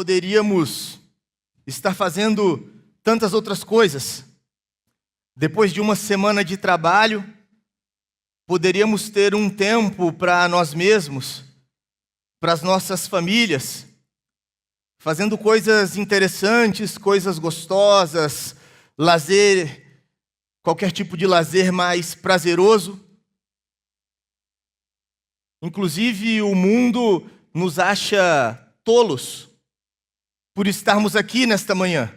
poderíamos estar fazendo tantas outras coisas. Depois de uma semana de trabalho, poderíamos ter um tempo para nós mesmos, para as nossas famílias, fazendo coisas interessantes, coisas gostosas, lazer, qualquer tipo de lazer mais prazeroso. Inclusive, o mundo nos acha tolos por estarmos aqui nesta manhã.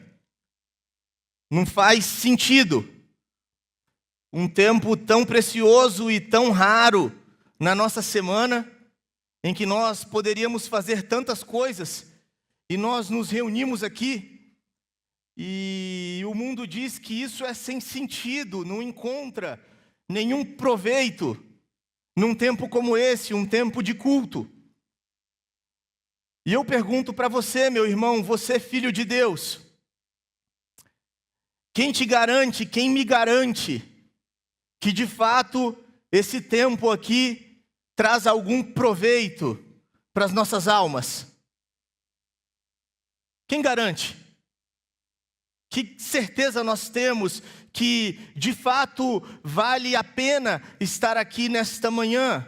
Não faz sentido um tempo tão precioso e tão raro na nossa semana, em que nós poderíamos fazer tantas coisas, e nós nos reunimos aqui, e o mundo diz que isso é sem sentido, não encontra nenhum proveito num tempo como esse, um tempo de culto. E eu pergunto para você, meu irmão, você filho de Deus, quem te garante, quem me garante que de fato esse tempo aqui traz algum proveito para as nossas almas? Quem garante? Que certeza nós temos que de fato vale a pena estar aqui nesta manhã?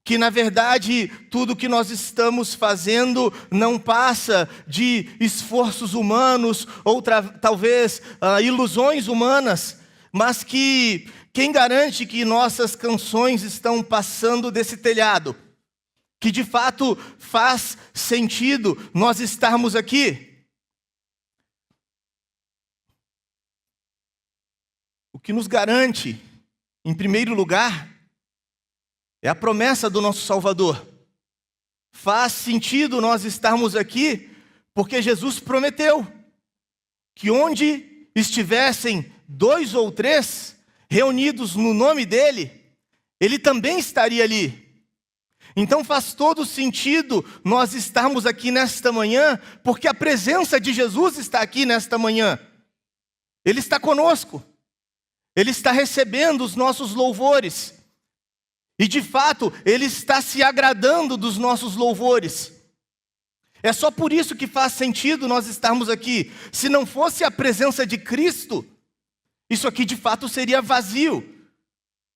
Que na verdade tudo que nós estamos fazendo não passa de esforços humanos ou talvez ilusões humanas, mas que quem garante que nossas canções estão passando desse telhado? Que de fato faz sentido nós estarmos aqui? O que nos garante, em primeiro lugar, é a promessa do nosso Salvador. Faz sentido nós estarmos aqui porque Jesus prometeu que onde estivessem 2 ou 3 reunidos no nome dele, ele também estaria ali. Então faz todo sentido nós estarmos aqui nesta manhã, porque a presença de Jesus está aqui nesta manhã. Ele está conosco. Ele está recebendo os nossos louvores. E de fato, Ele está se agradando dos nossos louvores. É só por isso que faz sentido nós estarmos aqui. Se não fosse a presença de Cristo, isso aqui de fato seria vazio,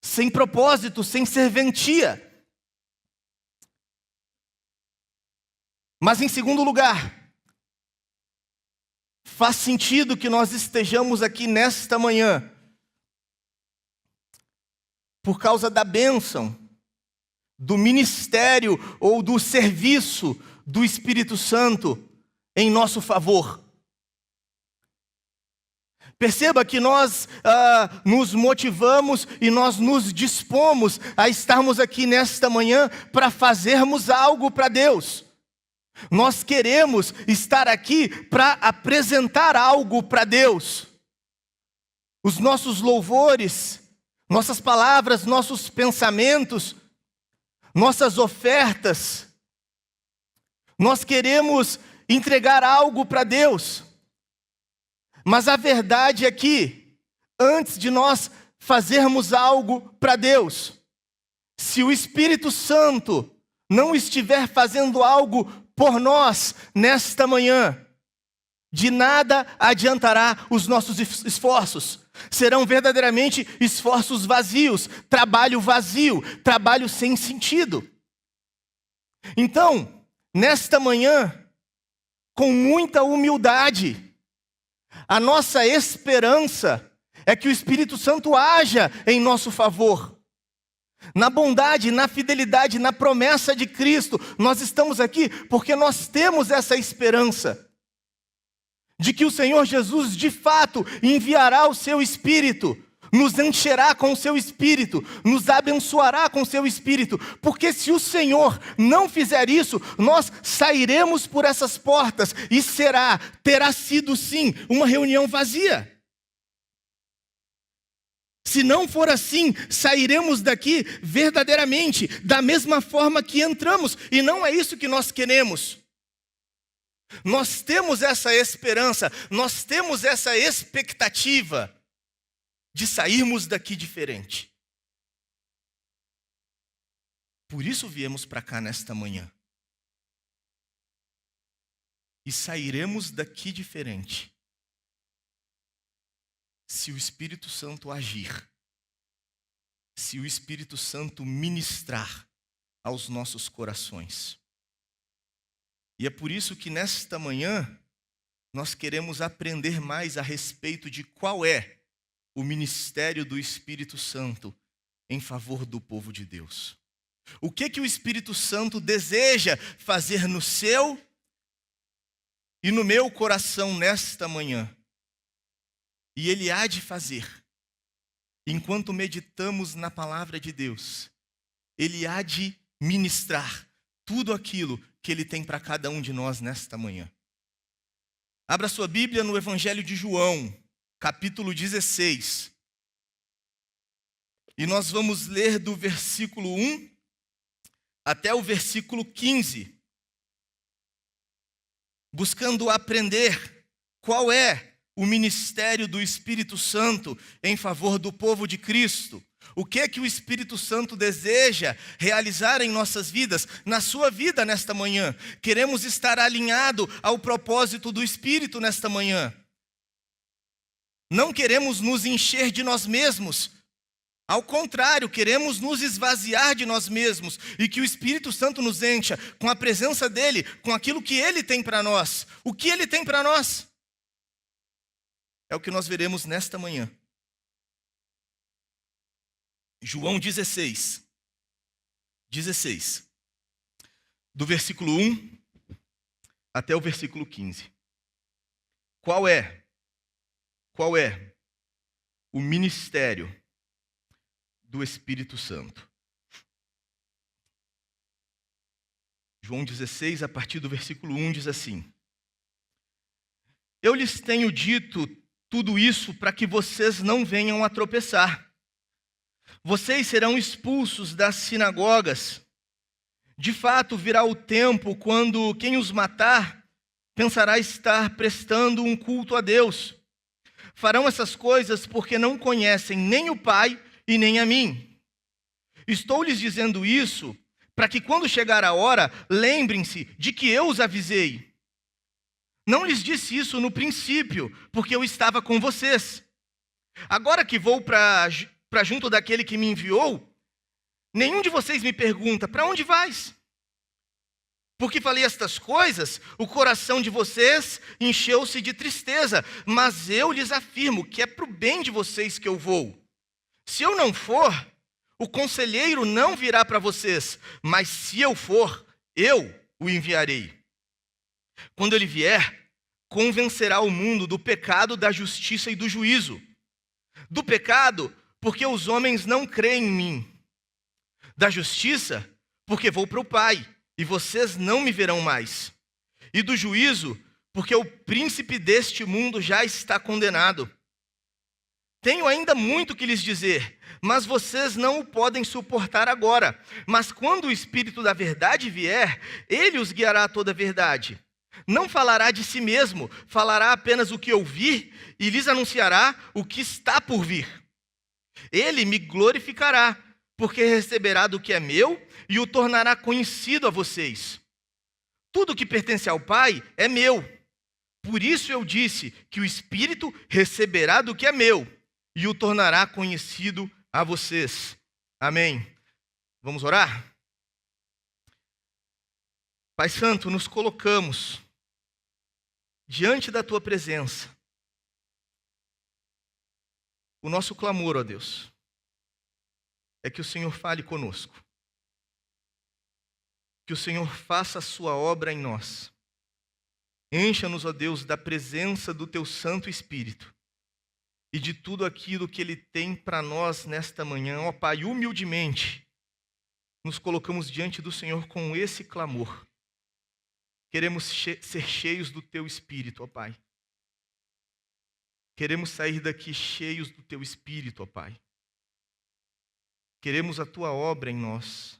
sem propósito, sem serventia. Mas em segundo lugar, faz sentido que nós estejamos aqui nesta manhã por causa da bênção, do ministério ou do serviço do Espírito Santo em nosso favor. Perceba que nós nos motivamos e nós nos dispomos a estarmos aqui nesta manhã para fazermos algo para Deus. Nós queremos estar aqui para apresentar algo para Deus. Os nossos louvores, nossas palavras, nossos pensamentos, nossas ofertas, nós queremos entregar algo para Deus. Mas a verdade é que, antes de nós fazermos algo para Deus, se o Espírito Santo não estiver fazendo algo por nós nesta manhã, de nada adiantará os nossos esforços. Serão verdadeiramente esforços vazios, trabalho vazio, trabalho sem sentido. Então, nesta manhã, com muita humildade, a nossa esperança é que o Espírito Santo haja em nosso favor. Na bondade, na fidelidade, na promessa de Cristo, nós estamos aqui porque nós temos essa esperança de que o Senhor Jesus, de fato, enviará o seu Espírito, nos encherá com o seu Espírito, nos abençoará com o seu Espírito, porque se o Senhor não fizer isso, nós sairemos por essas portas e terá sido sim, uma reunião vazia. Se não for assim, sairemos daqui verdadeiramente da mesma forma que entramos, e não é isso que nós queremos. Nós temos essa esperança, nós temos essa expectativa de sairmos daqui diferente. Por isso viemos para cá nesta manhã. e sairemos daqui diferente se o Espírito Santo agir, se o Espírito Santo ministrar aos nossos corações. E é por isso que nesta manhã nós queremos aprender mais a respeito de qual é o ministério do Espírito Santo em favor do povo de Deus. O que o Espírito Santo deseja fazer no seu e no meu coração nesta manhã. E Ele há de fazer, enquanto meditamos na palavra de Deus, Ele há de ministrar tudo aquilo que Ele tem para cada um de nós nesta manhã. Abra sua Bíblia no Evangelho de João, capítulo 16. E nós vamos ler do versículo 1 até o versículo 15. Buscando aprender qual é o ministério do Espírito Santo em favor do povo de Cristo. O que o Espírito Santo deseja realizar em nossas vidas, na sua vida nesta manhã. Queremos estar alinhado ao propósito do Espírito nesta manhã. Não queremos nos encher de nós mesmos. Ao contrário, queremos nos esvaziar de nós mesmos e que o Espírito Santo nos encha com a presença dEle, com aquilo que Ele tem para nós. O que Ele tem para nós? É o que nós veremos nesta manhã. João 16, do versículo 1 até o versículo 15. Qual é o ministério do Espírito Santo? João 16, a partir do versículo 1, diz assim: Eu lhes tenho dito tudo isso para que vocês não venham a tropeçar. Vocês serão expulsos das sinagogas. De fato, virá o tempo quando quem os matar pensará estar prestando um culto a Deus. Farão essas coisas porque não conhecem nem o Pai e nem a mim. Estou lhes dizendo isso para que quando chegar a hora, lembrem-se de que eu os avisei. Não lhes disse isso no princípio, porque eu estava com vocês. Agora que vou para junto daquele que me enviou, nenhum de vocês me pergunta: para onde vais? Porque falei estas coisas, o coração de vocês encheu-se de tristeza, mas eu lhes afirmo que é para o bem de vocês que eu vou. Se eu não for, o conselheiro não virá para vocês, mas se eu for, eu o enviarei. Quando ele vier, convencerá o mundo do pecado, da justiça e do juízo. Do pecado, porque os homens não creem em mim. Da justiça, porque vou para o Pai, e vocês não me verão mais. E do juízo, porque o príncipe deste mundo já está condenado. Tenho ainda muito que lhes dizer, mas vocês não o podem suportar agora. Mas quando o Espírito da verdade vier, ele os guiará a toda a verdade. Não falará de si mesmo, falará apenas o que ouvir e lhes anunciará o que está por vir. Ele me glorificará, porque receberá do que é meu e o tornará conhecido a vocês. Tudo que pertence ao Pai é meu. Por isso eu disse que o Espírito receberá do que é meu e o tornará conhecido a vocês. Amém. Vamos orar? Pai Santo, nos colocamos diante da Tua presença. O nosso clamor, ó Deus, é que o Senhor fale conosco. Que o Senhor faça a sua obra em nós. Encha-nos, ó Deus, da presença do Teu Santo Espírito e de tudo aquilo que Ele tem para nós nesta manhã. Ó Pai, humildemente, nos colocamos diante do Senhor com esse clamor. Queremos ser cheios do Teu Espírito, ó Pai. Queremos sair daqui cheios do Teu Espírito, ó Pai. Queremos a Tua obra em nós.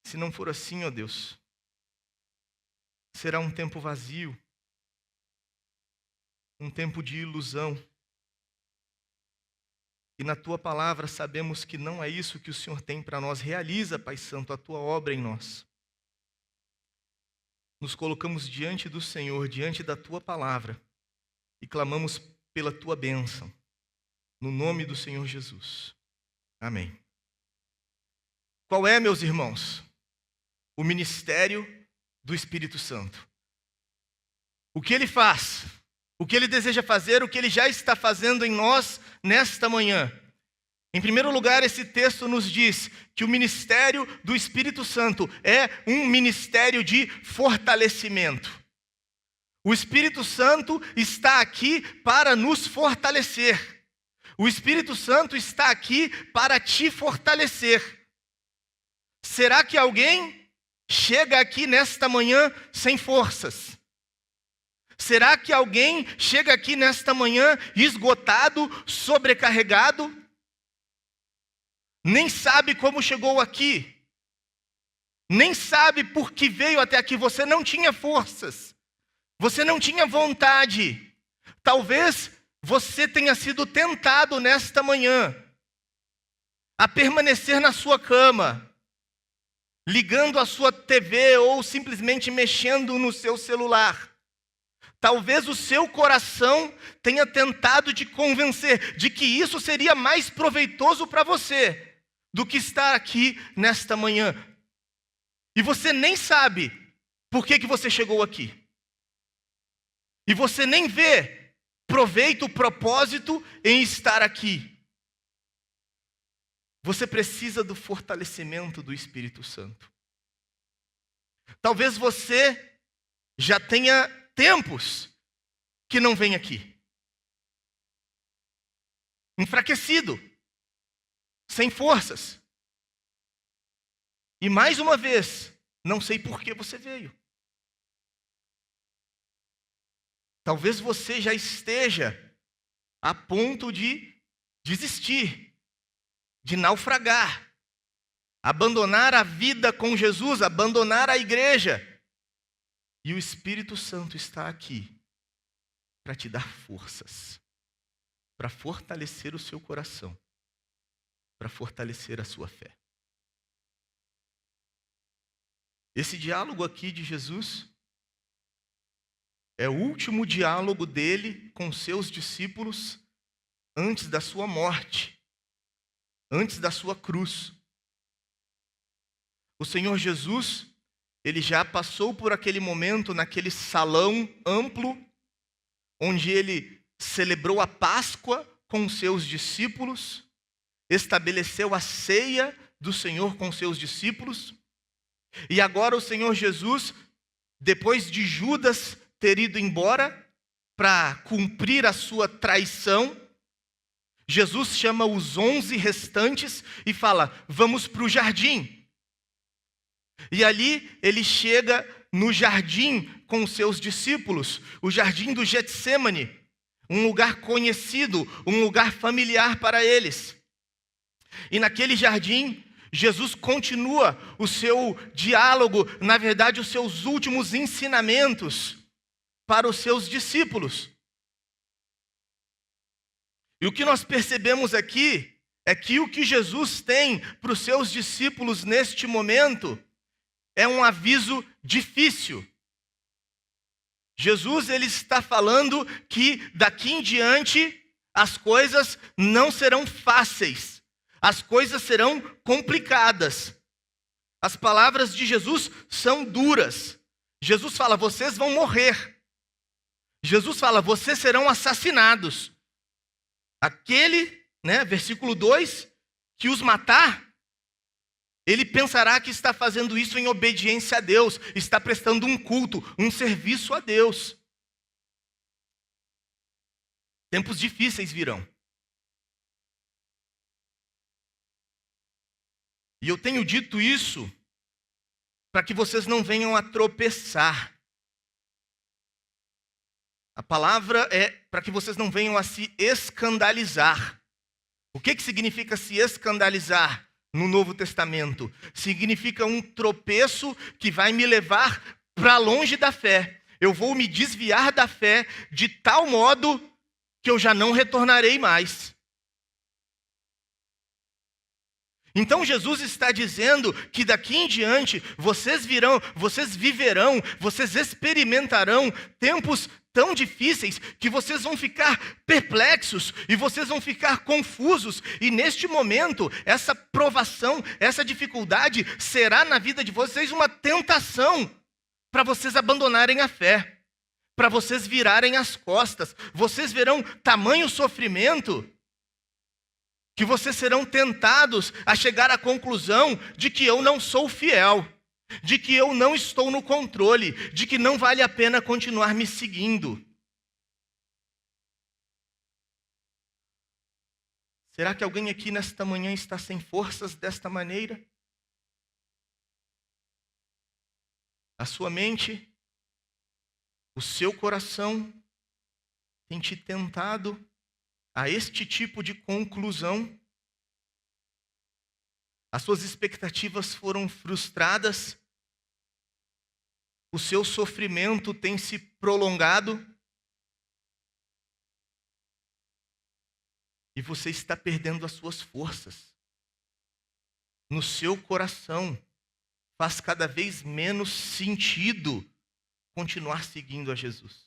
Se não for assim, ó Deus, será um tempo vazio, um tempo de ilusão. E na Tua palavra sabemos que não é isso que o Senhor tem para nós. Realiza, Pai Santo, a Tua obra em nós. nos colocamos diante do Senhor, diante da Tua palavra, e clamamos pela Tua bênção, no nome do Senhor Jesus. Amém. Qual é, meus irmãos, o ministério do Espírito Santo? O que Ele faz? O que Ele deseja fazer? O que Ele já está fazendo em nós nesta manhã? Em primeiro lugar, esse texto nos diz que o ministério do Espírito Santo é um ministério de fortalecimento. O Espírito Santo está aqui para nos fortalecer. O Espírito Santo está aqui para te fortalecer. Será que alguém chega aqui nesta manhã sem forças? Será que alguém chega aqui nesta manhã esgotado, sobrecarregado? Nem sabe como chegou aqui. Nem sabe por que veio até aqui. Você não tinha forças. Você não tinha vontade. Talvez você tenha sido tentado nesta manhã a permanecer na sua cama, ligando a sua TV ou simplesmente mexendo no seu celular. Talvez o seu coração tenha tentado te convencer de que isso seria mais proveitoso para você do que estar aqui nesta manhã. E você nem sabe por que você chegou aqui. E você nem vê proveito, propósito em estar aqui. Você precisa do fortalecimento do Espírito Santo. Talvez você já tenha tempos que não vem aqui. Enfraquecido, sem forças. E mais uma vez, não sei por que você veio. Talvez você já esteja a ponto de desistir, de naufragar, abandonar a vida com Jesus, abandonar a igreja. E o Espírito Santo está aqui para te dar forças, para fortalecer o seu coração, para fortalecer a sua fé. Esse diálogo aqui de Jesus é o último diálogo dele com seus discípulos antes da sua morte, antes da sua cruz. O Senhor Jesus, ele já passou por aquele momento, naquele salão amplo, onde ele celebrou a Páscoa com seus discípulos, estabeleceu a ceia do Senhor com seus discípulos, e agora o Senhor Jesus, depois de Judas ter ido embora para cumprir a sua traição, Jesus chama os 11 restantes e fala: vamos para o jardim. E ali ele chega no jardim com seus discípulos, o jardim do Getsêmani, um lugar conhecido, um lugar familiar para eles. E naquele jardim, Jesus continua o seu diálogo, na verdade, os seus últimos ensinamentos para os seus discípulos. E o que nós percebemos aqui é que o que Jesus tem para os seus discípulos neste momento é um aviso difícil. Jesus, ele está falando que daqui em diante as coisas não serão fáceis, as coisas serão complicadas. As palavras de Jesus são duras. Jesus fala: vocês vão morrer. Jesus fala: vocês serão assassinados. Aquele, versículo 2, que os matar, ele pensará que está fazendo isso em obediência a Deus, está prestando um culto, um serviço a Deus. Tempos difíceis virão. E eu tenho dito isso para que vocês não venham a tropeçar. A palavra é para que vocês não venham a se escandalizar. O que significa se escandalizar no Novo Testamento? Significa um tropeço que vai me levar para longe da fé. Eu vou me desviar da fé de tal modo que eu já não retornarei mais. Então Jesus está dizendo que daqui em diante vocês viverão, vocês experimentarão tempos tão difíceis que vocês vão ficar perplexos e vocês vão ficar confusos. E neste momento, essa provação, essa dificuldade será na vida de vocês uma tentação para vocês abandonarem a fé, para vocês virarem as costas. Vocês verão tamanho sofrimento que vocês serão tentados a chegar à conclusão de que eu não sou fiel, de que eu não estou no controle, de que não vale a pena continuar me seguindo. Será que alguém aqui nesta manhã está sem forças desta maneira? A sua mente, o seu coração tem te tentado a este tipo de conclusão? As suas expectativas foram frustradas? O seu sofrimento tem se prolongado? E você está perdendo as suas forças. No seu coração, faz cada vez menos sentido continuar seguindo a Jesus.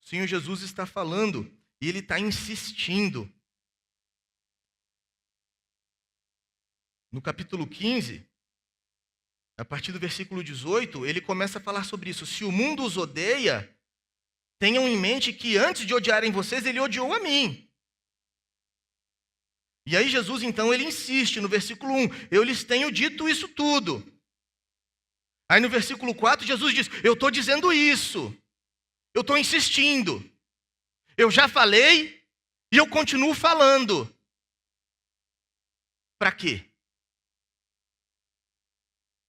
O Senhor Jesus está falando e Ele está insistindo. No capítulo 15, a partir do versículo 18, Ele começa a falar sobre isso. Se o mundo os odeia, tenham em mente que antes de odiarem vocês, Ele odiou a mim. E aí Jesus, então, Ele insiste no versículo 1, eu lhes tenho dito isso tudo. Aí no versículo 4, Jesus diz, eu estou dizendo isso. Eu estou insistindo. Eu já falei e eu continuo falando. Para quê?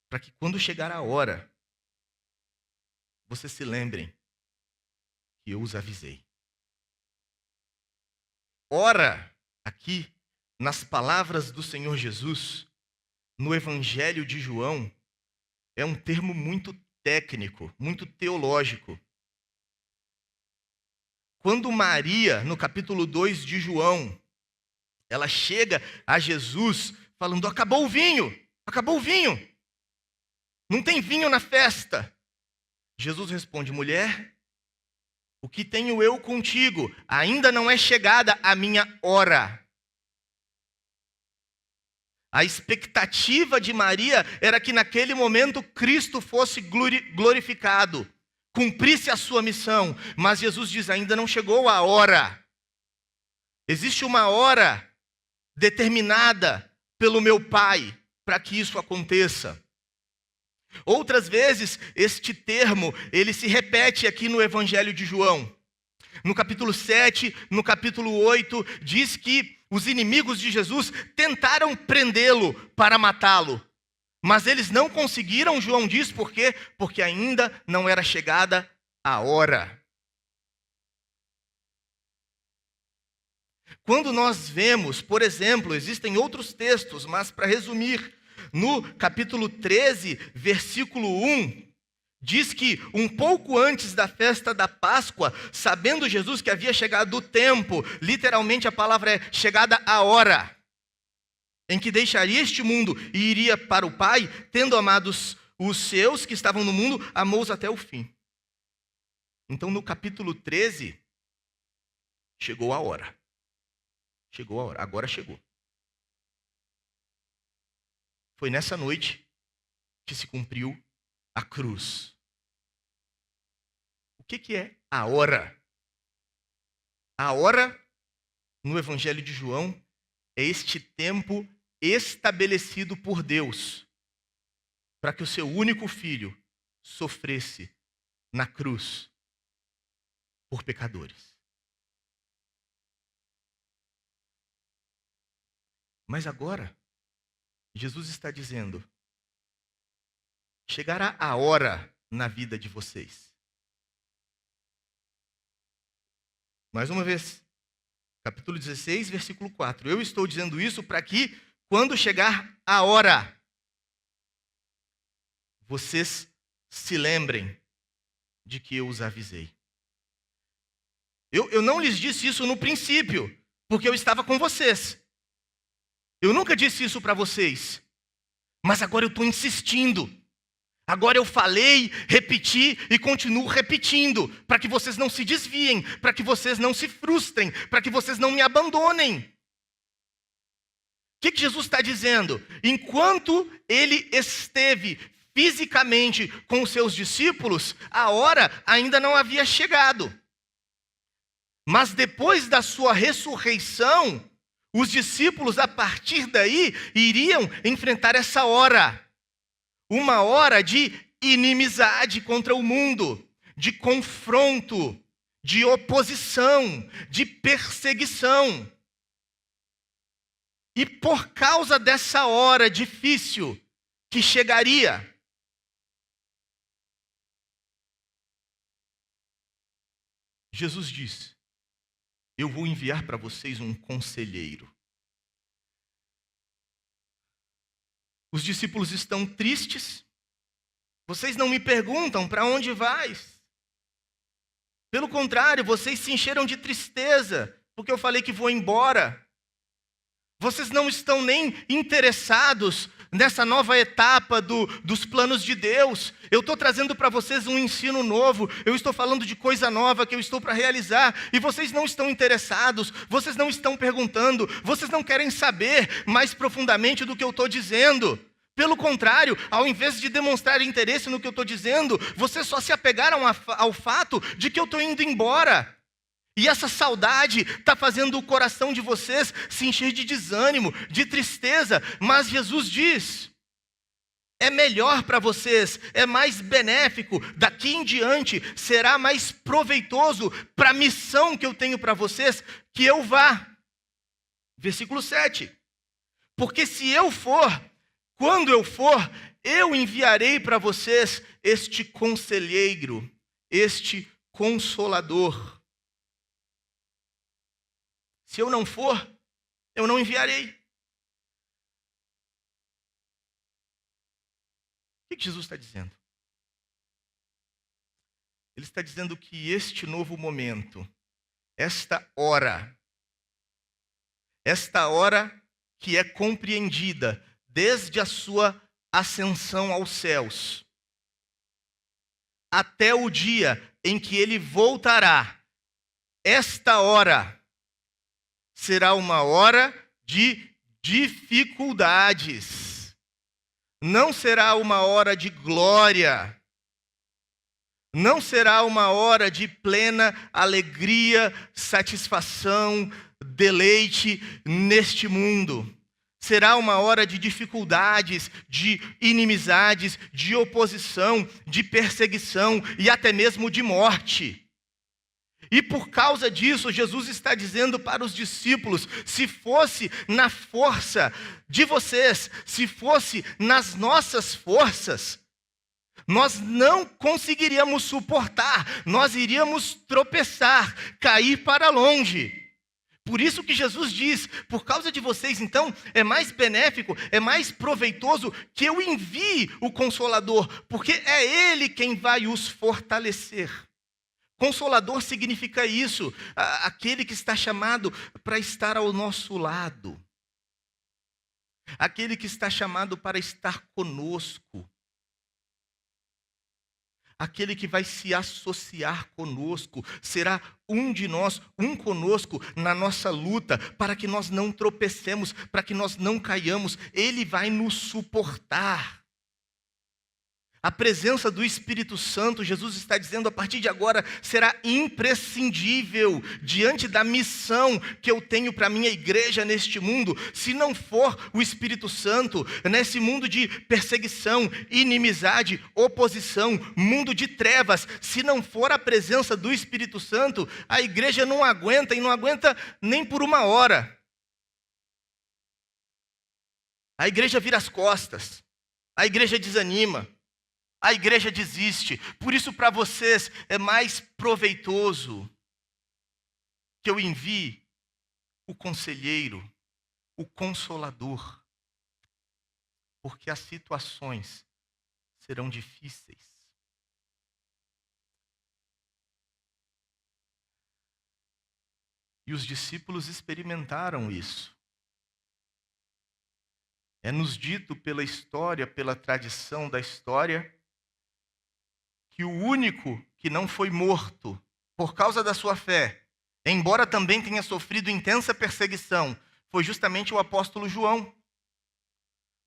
Para que quando chegar a hora, vocês se lembrem que eu os avisei. Ora, aqui, nas palavras do Senhor Jesus, no Evangelho de João, é um termo muito técnico, muito teológico. Quando Maria, no capítulo 2 de João, ela chega a Jesus falando, acabou o vinho, não tem vinho na festa. Jesus responde, mulher, o que tenho eu contigo? Ainda não é chegada a minha hora. A expectativa de Maria era que naquele momento Cristo fosse glorificado, cumprisse a sua missão, mas Jesus diz, ainda não chegou a hora. Existe uma hora determinada pelo meu Pai para que isso aconteça. Outras vezes, este termo, ele se repete aqui no Evangelho de João. No capítulo 7, no capítulo 8, diz que os inimigos de Jesus tentaram prendê-lo para matá-lo. Mas eles não conseguiram, João diz, por quê? Porque ainda não era chegada a hora. Quando nós vemos, por exemplo, existem outros textos, mas para resumir, no capítulo 13, versículo 1, diz que um pouco antes da festa da Páscoa, sabendo Jesus que havia chegado o tempo, literalmente a palavra é chegada a hora, em que deixaria este mundo e iria para o Pai, tendo amados os seus que estavam no mundo, amou-os até o fim. Então, no capítulo 13, chegou a hora. Chegou a hora, agora chegou. Foi nessa noite que se cumpriu a cruz. O que é a hora? A hora, no Evangelho de João, é este tempo estabelecido por Deus para que o seu único filho sofresse na cruz por pecadores. Mas agora, Jesus está dizendo, chegará a hora na vida de vocês. Mais uma vez, capítulo 16, versículo 4. Eu estou dizendo isso para que, quando chegar a hora, vocês se lembrem de que eu os avisei. Eu não lhes disse isso no princípio, porque eu estava com vocês. Eu nunca disse isso para vocês, mas agora eu estou insistindo. Agora eu falei, repeti e continuo repetindo, para que vocês não se desviem, para que vocês não se frustrem, para que vocês não me abandonem. O que Jesus está dizendo? Enquanto ele esteve fisicamente com os seus discípulos, a hora ainda não havia chegado. Mas depois da sua ressurreição, os discípulos, a partir daí, iriam enfrentar essa hora. Uma hora de inimizade contra o mundo, de confronto, de oposição, de perseguição. E por causa dessa hora difícil que chegaria, Jesus disse: eu vou enviar para vocês um conselheiro. Os discípulos estão tristes. Vocês não me perguntam para onde vais. Pelo contrário, vocês se encheram de tristeza, porque eu falei que vou embora. Vocês não estão nem interessados nessa nova etapa dos planos de Deus. Eu estou trazendo para vocês um ensino novo. Eu estou falando de coisa nova que eu estou para realizar. E vocês não estão interessados. Vocês não estão perguntando. Vocês não querem saber mais profundamente do que eu estou dizendo. Pelo contrário, ao invés de demonstrar interesse no que eu estou dizendo, vocês só se apegaram ao fato de que eu estou indo embora. E essa saudade está fazendo o coração de vocês se encher de desânimo, de tristeza. Mas Jesus diz: é melhor para vocês, é mais benéfico, daqui em diante será mais proveitoso para a missão que eu tenho para vocês, que eu vá. Versículo 7. Porque se eu for, quando eu for, eu enviarei para vocês este conselheiro, este consolador. Se eu não for, eu não enviarei. O que Jesus está dizendo? Ele está dizendo que este novo momento, esta hora que é compreendida desde a sua ascensão aos céus, até o dia em que ele voltará, esta hora será uma hora de dificuldades. Não será uma hora de glória. Não será uma hora de plena alegria, satisfação, deleite neste mundo. Será uma hora de dificuldades, de inimizades, de oposição, de perseguição e até mesmo de morte. E por causa disso, Jesus está dizendo para os discípulos: se fosse na força de vocês, se fosse nas nossas forças, nós não conseguiríamos suportar, nós iríamos tropeçar, cair para longe. Por isso que Jesus diz: por causa de vocês, então, é mais benéfico, é mais proveitoso que eu envie o Consolador, porque é Ele quem vai os fortalecer. Consolador significa isso, aquele que está chamado para estar ao nosso lado. Aquele que está chamado para estar conosco. Aquele que vai se associar conosco, será um de nós, um conosco na nossa luta, para que nós não tropecemos, para que nós não caiamos. Ele vai nos suportar. A presença do Espírito Santo, Jesus está dizendo, a partir de agora, será imprescindível diante da missão que eu tenho para a minha igreja neste mundo. Se não for o Espírito Santo, nesse mundo de perseguição, inimizade, oposição, mundo de trevas, se não for a presença do Espírito Santo, a igreja não aguenta, e não aguenta nem por uma hora. A igreja vira as costas, a igreja desanima. A igreja desiste. Por isso, para vocês, é mais proveitoso que eu envie o conselheiro, o consolador, porque as situações serão difíceis. E os discípulos experimentaram isso. É nos dito pela história, pela tradição da história, que o único que não foi morto por causa da sua fé, embora também tenha sofrido intensa perseguição, foi justamente o apóstolo João.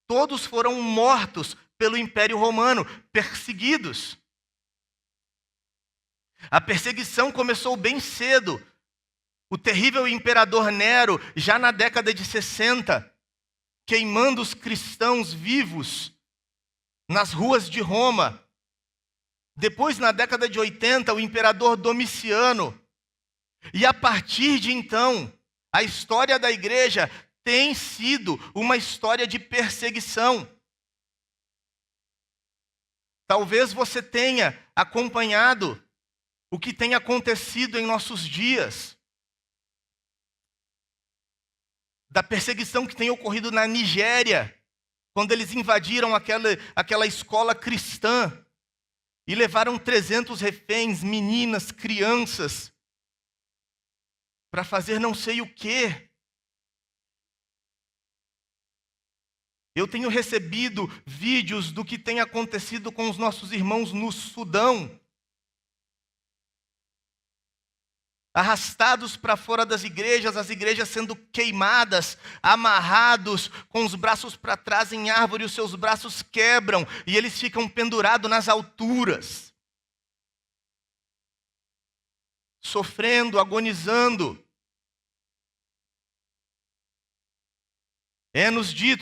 Todos foram mortos pelo Império Romano, perseguidos. A perseguição começou bem cedo. O terrível imperador Nero, já na década de 60, queimando os cristãos vivos nas ruas de Roma. Depois, na década de 80, o imperador Domiciano. E a partir de então, a história da igreja tem sido uma história de perseguição. Talvez você tenha acompanhado o que tem acontecido em nossos dias, da perseguição que tem ocorrido na Nigéria, quando eles invadiram aquela escola cristã e levaram 300 reféns, meninas, crianças, para fazer não sei o quê. Eu tenho recebido vídeos do que tem acontecido com os nossos irmãos no Sudão, arrastados para fora das igrejas, as igrejas sendo queimadas, amarrados com os braços para trás em árvore, os seus braços quebram e eles ficam pendurados nas alturas, sofrendo, agonizando.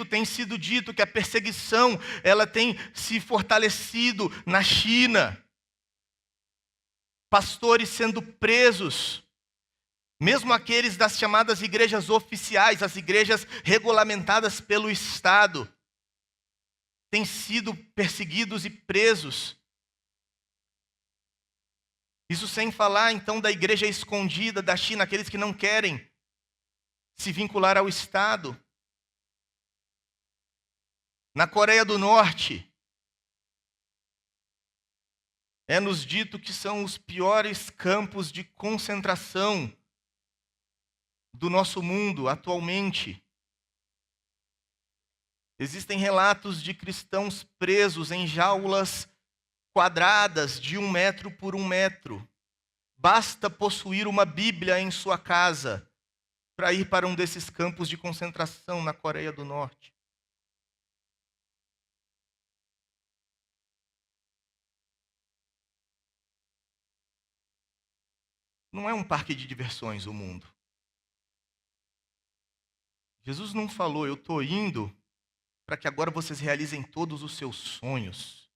Tem sido dito que a perseguição, ela tem se fortalecido na China. Pastores sendo presos, mesmo aqueles das chamadas igrejas oficiais, as igrejas regulamentadas pelo Estado, têm sido perseguidos e presos. Isso sem falar, então, da igreja escondida da China, aqueles que não querem se vincular ao Estado. Na Coreia do Norte, é-nos dito que são os piores campos de concentração do nosso mundo atualmente. Existem relatos de cristãos presos em jaulas quadradas de 1 metro por 1 metro. Basta possuir uma Bíblia em sua casa para ir para um desses campos de concentração na Coreia do Norte. Não é um parque de diversões o mundo. Jesus não falou, eu estou indo para que agora vocês realizem todos os seus sonhos.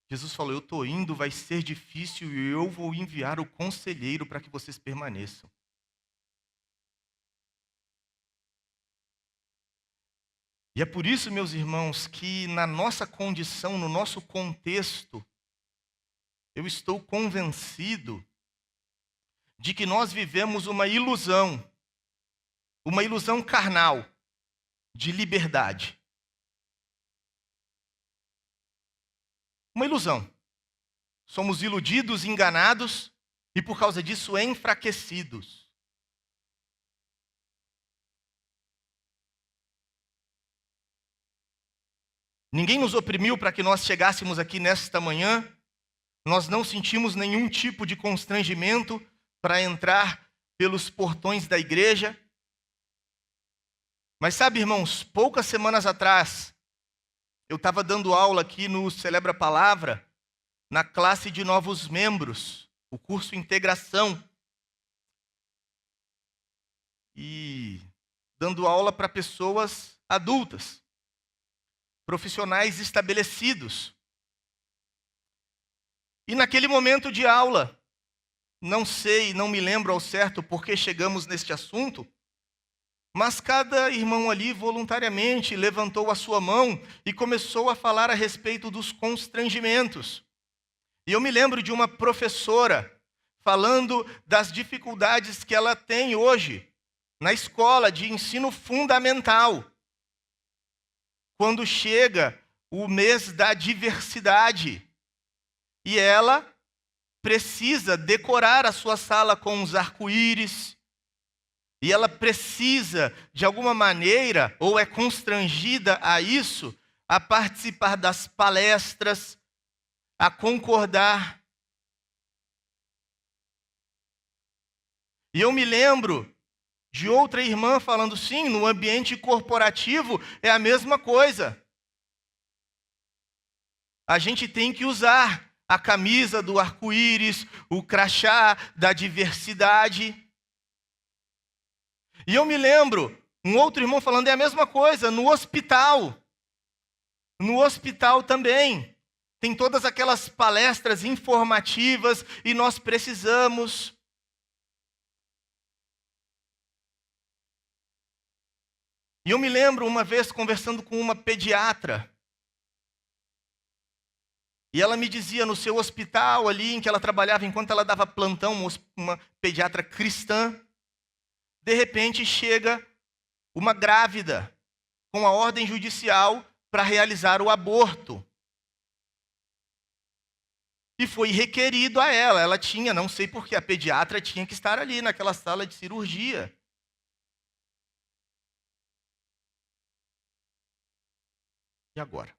Jesus falou, eu estou indo, vai ser difícil e eu vou enviar o conselheiro para que vocês permaneçam. E é por isso, meus irmãos, que na nossa condição, no nosso contexto, eu estou convencido de que nós vivemos uma ilusão carnal de liberdade. Uma ilusão. Somos iludidos, enganados e por causa disso enfraquecidos. Ninguém nos oprimiu para que nós chegássemos aqui nesta manhã. Nós não sentimos nenhum tipo de constrangimento para entrar pelos portões da igreja. Mas sabe, irmãos, poucas semanas atrás, eu estava dando aula aqui no Celebra a Palavra, na classe de novos membros, o curso Integração. E dando aula para pessoas adultas, profissionais estabelecidos. E naquele momento de aula, não sei, não me lembro ao certo por que chegamos neste assunto, mas cada irmão ali voluntariamente levantou a sua mão e começou a falar a respeito dos constrangimentos. E eu me lembro de uma professora falando das dificuldades que ela tem hoje na escola de ensino fundamental, quando chega o mês da diversidade. E ela precisa decorar a sua sala com os arco-íris, e ela precisa, de alguma maneira, ou é constrangida a isso, a participar das palestras, a concordar. E eu me lembro de outra irmã falando, sim, no ambiente corporativo é a mesma coisa. A gente tem que usar a camisa do arco-íris, o crachá da diversidade. E eu me lembro, um outro irmão falando, é a mesma coisa, no hospital. No hospital também. Tem todas aquelas palestras informativas e nós precisamos. E eu me lembro uma vez conversando com uma pediatra. E ela me dizia no seu hospital ali em que ela trabalhava, enquanto ela dava plantão, uma pediatra cristã, de repente chega uma grávida com a ordem judicial para realizar o aborto. E foi requerido a ela. Ela tinha, não sei porquê, a pediatra tinha que estar ali naquela sala de cirurgia. E agora?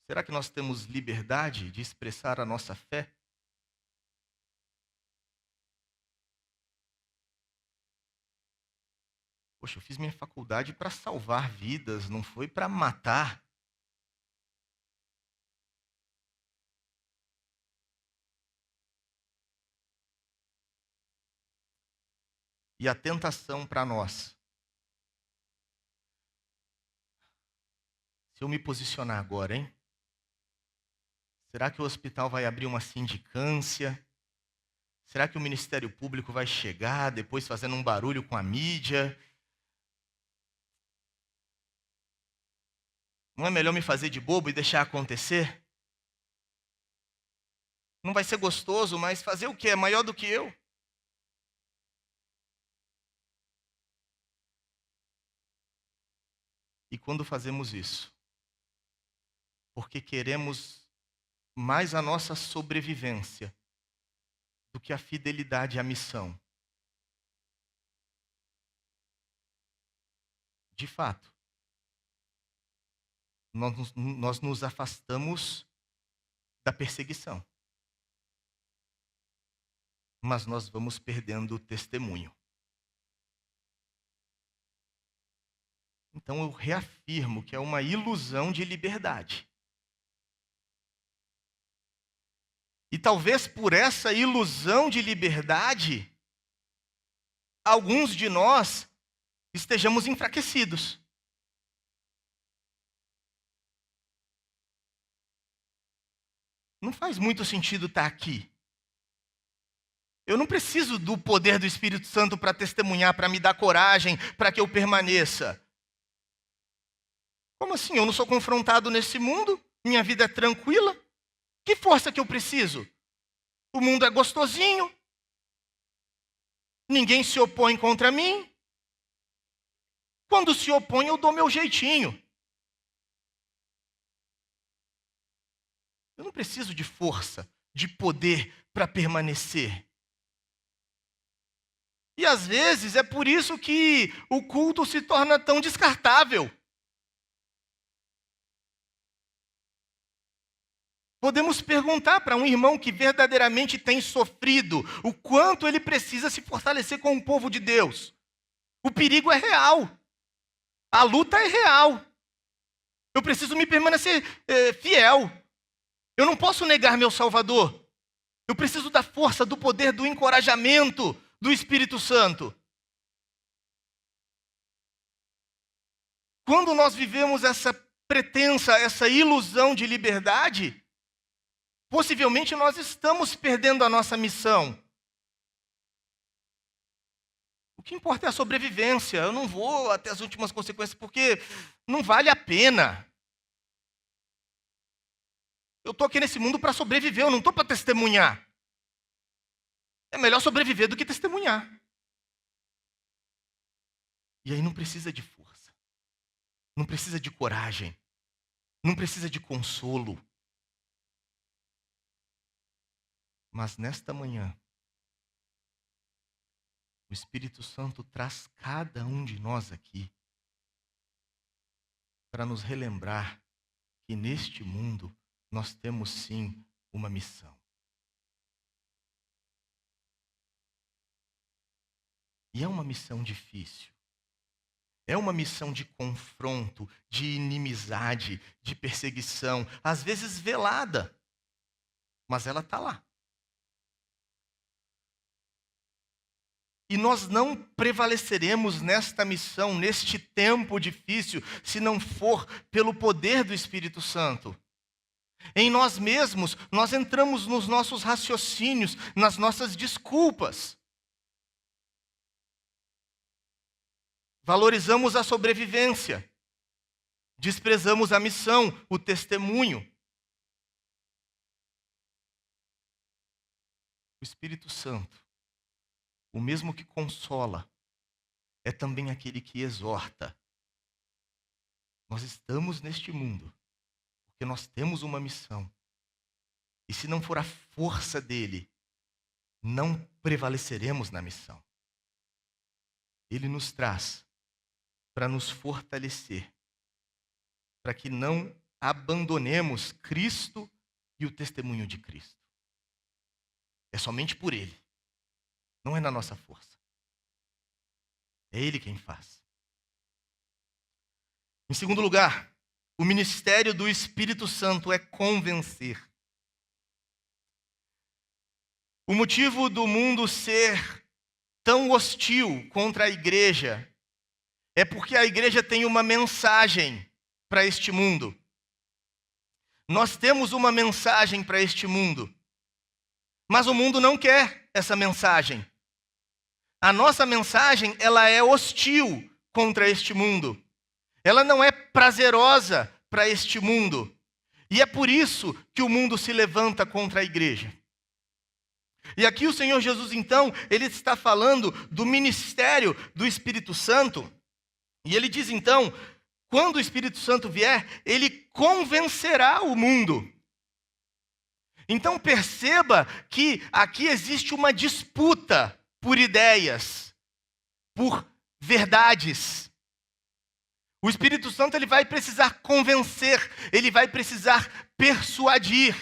Será que nós temos liberdade de expressar a nossa fé? Poxa, eu fiz minha faculdade para salvar vidas, não foi para matar. E a tentação para nós. Se eu me posicionar agora, hein? Será que o hospital vai abrir uma sindicância? Será que o Ministério Público vai chegar, depois fazendo um barulho com a mídia? Não é melhor me fazer de bobo e deixar acontecer? Não vai ser gostoso, mas fazer o quê? É maior do que eu. E quando fazemos isso? Porque queremos mais a nossa sobrevivência do que a fidelidade à missão. De fato, nós nos afastamos da perseguição. Mas nós vamos perdendo o testemunho. Então eu reafirmo que é uma ilusão de liberdade. E talvez por essa ilusão de liberdade, alguns de nós estejamos enfraquecidos. Não faz muito sentido estar aqui. Eu não preciso do poder do Espírito Santo para testemunhar, para me dar coragem, para que eu permaneça. Como assim? Eu não sou confrontado nesse mundo? Minha vida é tranquila? Que força que eu preciso? O mundo é gostosinho. Ninguém se opõe contra mim. Quando se opõe, eu dou meu jeitinho. Eu não preciso de força, de poder para permanecer. E às vezes é por isso que o culto se torna tão descartável. Podemos perguntar para um irmão que verdadeiramente tem sofrido o quanto ele precisa se fortalecer com o povo de Deus. O perigo é real. A luta é real. Eu preciso me permanecer fiel. Eu não posso negar meu Salvador. Eu preciso da força, do poder, do encorajamento do Espírito Santo. Quando nós vivemos essa pretensa, essa ilusão de liberdade, possivelmente nós estamos perdendo a nossa missão. O que importa é a sobrevivência. Eu não vou até as últimas consequências, porque não vale a pena. Eu estou aqui nesse mundo para sobreviver, eu não estou para testemunhar. É melhor sobreviver do que testemunhar. E aí não precisa de força. Não precisa de coragem. Não precisa de consolo. Mas nesta manhã, o Espírito Santo traz cada um de nós aqui para nos relembrar que neste mundo nós temos sim uma missão. E é uma missão difícil. É uma missão de confronto, de inimizade, de perseguição, às vezes velada, mas ela está lá. E nós não prevaleceremos nesta missão, neste tempo difícil, se não for pelo poder do Espírito Santo. Em nós mesmos, nós entramos nos nossos raciocínios, nas nossas desculpas. Valorizamos a sobrevivência, desprezamos a missão, o testemunho. O Espírito Santo, o mesmo que consola, é também aquele que exorta. Nós estamos neste mundo, porque nós temos uma missão. E se não for a força dele, não prevaleceremos na missão. Ele nos traz para nos fortalecer, para que não abandonemos Cristo e o testemunho de Cristo. É somente por Ele, não é na nossa força. É Ele quem faz. Em segundo lugar, o ministério do Espírito Santo é convencer. O motivo do mundo ser tão hostil contra a igreja é porque a igreja tem uma mensagem para este mundo. Nós temos uma mensagem para este mundo, mas o mundo não quer essa mensagem. A nossa mensagem, ela é hostil contra este mundo. Ela não é prazerosa para este mundo. E é por isso que o mundo se levanta contra a igreja. E aqui o Senhor Jesus, então, ele está falando do ministério do Espírito Santo. E ele diz, então, quando o Espírito Santo vier, ele convencerá o mundo. Então perceba que aqui existe uma disputa por ideias, por verdades. O Espírito Santo ele vai precisar convencer, ele vai precisar persuadir.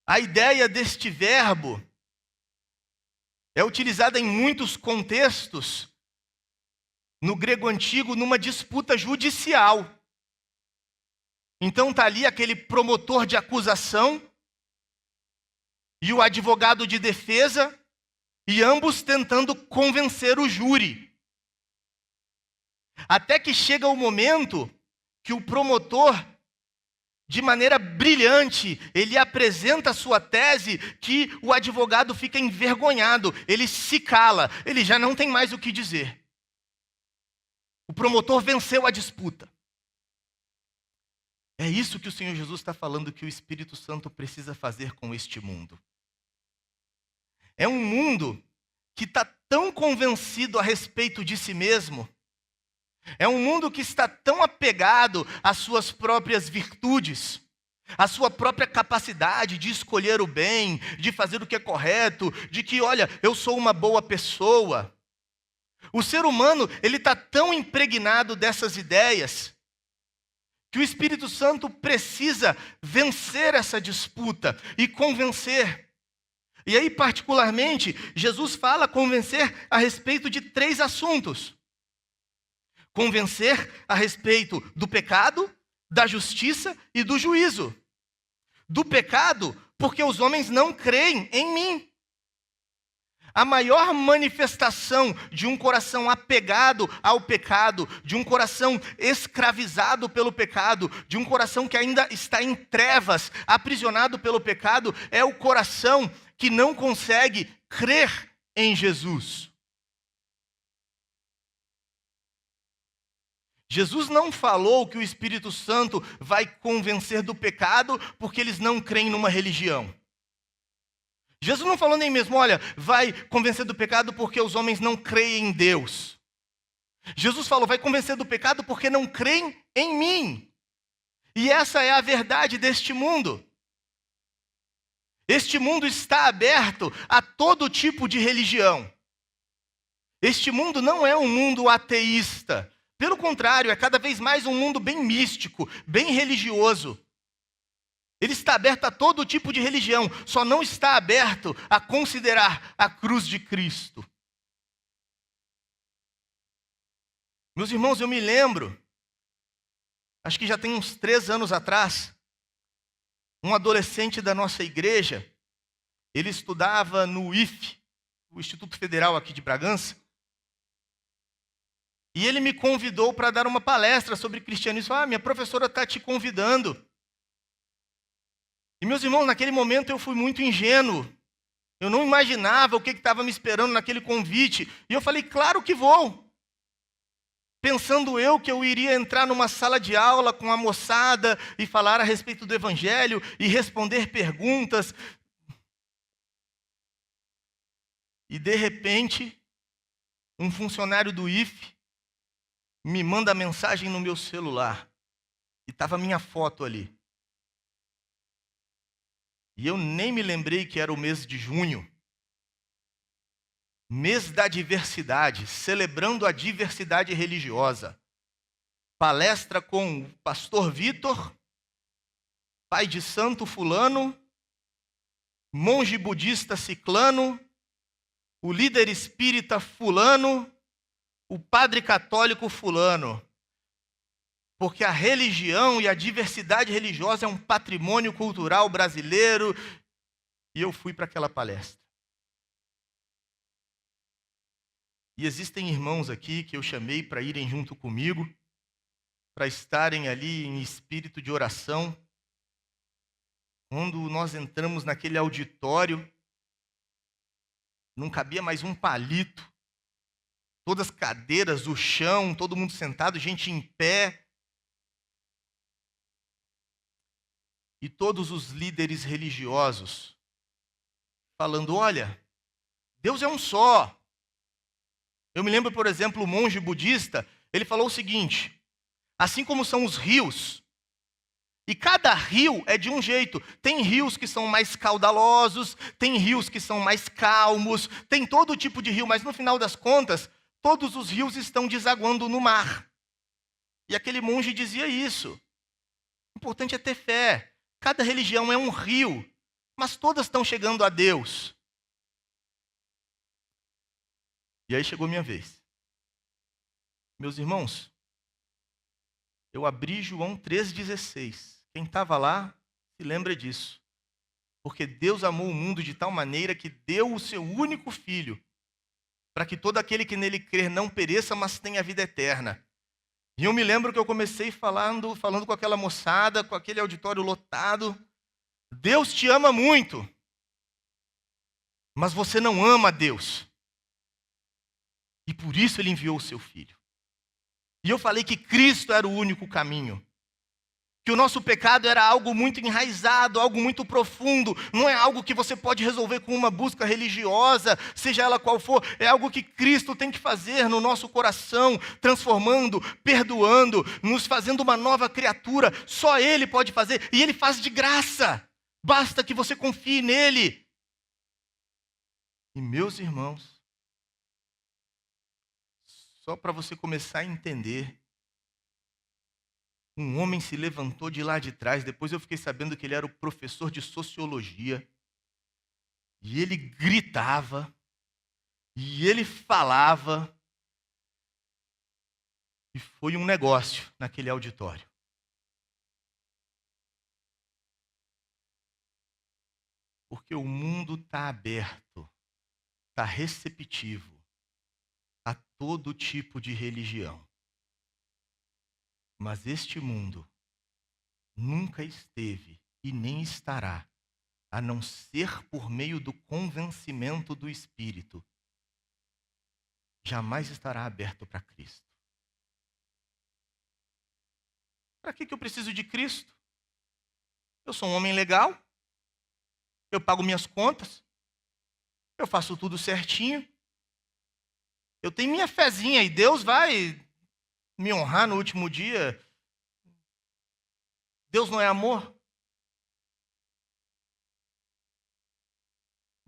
A ideia deste verbo é utilizada em muitos contextos, no grego antigo, numa disputa judicial. Então está ali aquele promotor de acusação e o advogado de defesa, e ambos tentando convencer o júri. Até que chega o momento que o promotor, de maneira brilhante, ele apresenta a sua tese, que o advogado fica envergonhado, ele se cala, ele já não tem mais o que dizer. O promotor venceu a disputa. É isso que o Senhor Jesus está falando que o Espírito Santo precisa fazer com este mundo. É um mundo que está tão convencido a respeito de si mesmo. É um mundo que está tão apegado às suas próprias virtudes, à sua própria capacidade de escolher o bem, de fazer o que é correto, de que, olha, eu sou uma boa pessoa. O ser humano, ele está tão impregnado dessas ideias, que o Espírito Santo precisa vencer essa disputa e convencer. E aí, particularmente, Jesus fala convencer a respeito de 3 assuntos. Convencer a respeito do pecado, da justiça e do juízo. Do pecado, porque os homens não creem em mim. A maior manifestação de um coração apegado ao pecado, de um coração escravizado pelo pecado, de um coração que ainda está em trevas, aprisionado pelo pecado, é o coração que não consegue crer em Jesus. Jesus não falou que o Espírito Santo vai convencer do pecado porque eles não creem numa religião. Jesus não falou nem mesmo, olha, vai convencer do pecado porque os homens não creem em Deus. Jesus falou, vai convencer do pecado porque não creem em mim. E essa é a verdade deste mundo. Este mundo está aberto a todo tipo de religião. Este mundo não é um mundo ateísta. Pelo contrário, é cada vez mais um mundo bem místico, bem religioso. Ele está aberto a todo tipo de religião, só não está aberto a considerar a cruz de Cristo. Meus irmãos, eu me lembro, acho que já tem uns 3 anos atrás, um adolescente da nossa igreja, ele estudava no IFE, o Instituto Federal aqui de Bragança, e ele me convidou para dar uma palestra sobre cristianismo. Minha professora está te convidando. E meus irmãos, naquele momento eu fui muito ingênuo. Eu não imaginava o que estava me esperando naquele convite. E eu falei, claro que vou. Pensando eu que eu iria entrar numa sala de aula com a moçada e falar a respeito do Evangelho e responder perguntas. E de repente, um funcionário do IFE me manda mensagem no meu celular. E estava minha foto ali. E eu nem me lembrei que era o mês de junho. Mês da diversidade, celebrando a diversidade religiosa. Palestra com o pastor Vitor, pai de santo fulano, monge budista ciclano, o líder espírita fulano, o padre católico fulano. Porque a religião e a diversidade religiosa é um patrimônio cultural brasileiro. E eu fui para aquela palestra. E existem irmãos aqui que eu chamei para irem junto comigo, para estarem ali em espírito de oração. Quando nós entramos naquele auditório, não cabia mais um palito. Todas as cadeiras, o chão, todo mundo sentado, gente em pé. E todos os líderes religiosos falando, olha, Deus é um só. Eu me lembro, por exemplo, o monge budista, ele falou o seguinte, assim como são os rios, e cada rio é de um jeito. Tem rios que são mais caudalosos, tem rios que são mais calmos, tem todo tipo de rio, mas no final das contas, todos os rios estão desaguando no mar. E aquele monge dizia isso. O importante é ter fé. Cada religião é um rio, mas todas estão chegando a Deus. E aí chegou a minha vez. Meus irmãos, eu abri João 3,16. Quem estava lá se lembra disso. Porque Deus amou o mundo de tal maneira que deu o seu único filho, para que todo aquele que nele crer não pereça, mas tenha vida eterna. E eu me lembro que eu comecei falando com aquela moçada, com aquele auditório lotado. Deus te ama muito, mas você não ama Deus. E por isso ele enviou o seu filho. E eu falei que Cristo era o único caminho. Que o nosso pecado era algo muito enraizado, algo muito profundo. Não é algo que você pode resolver com uma busca religiosa, seja ela qual for. É algo que Cristo tem que fazer no nosso coração, transformando, perdoando, nos fazendo uma nova criatura. Só Ele pode fazer, e Ele faz de graça. Basta que você confie nele. E meus irmãos, só para você começar a entender, um homem se levantou de lá de trás, depois eu fiquei sabendo que ele era o professor de sociologia, e ele gritava, e ele falava, e foi um negócio naquele auditório. Porque o mundo está aberto, está receptivo a todo tipo de religião. Mas este mundo nunca esteve e nem estará, a não ser por meio do convencimento do Espírito, jamais estará aberto para Cristo. Para que eu preciso de Cristo? Eu sou um homem legal, eu pago minhas contas, eu faço tudo certinho, eu tenho minha fezinha e Deus vai me honrar no último dia. Deus não é amor?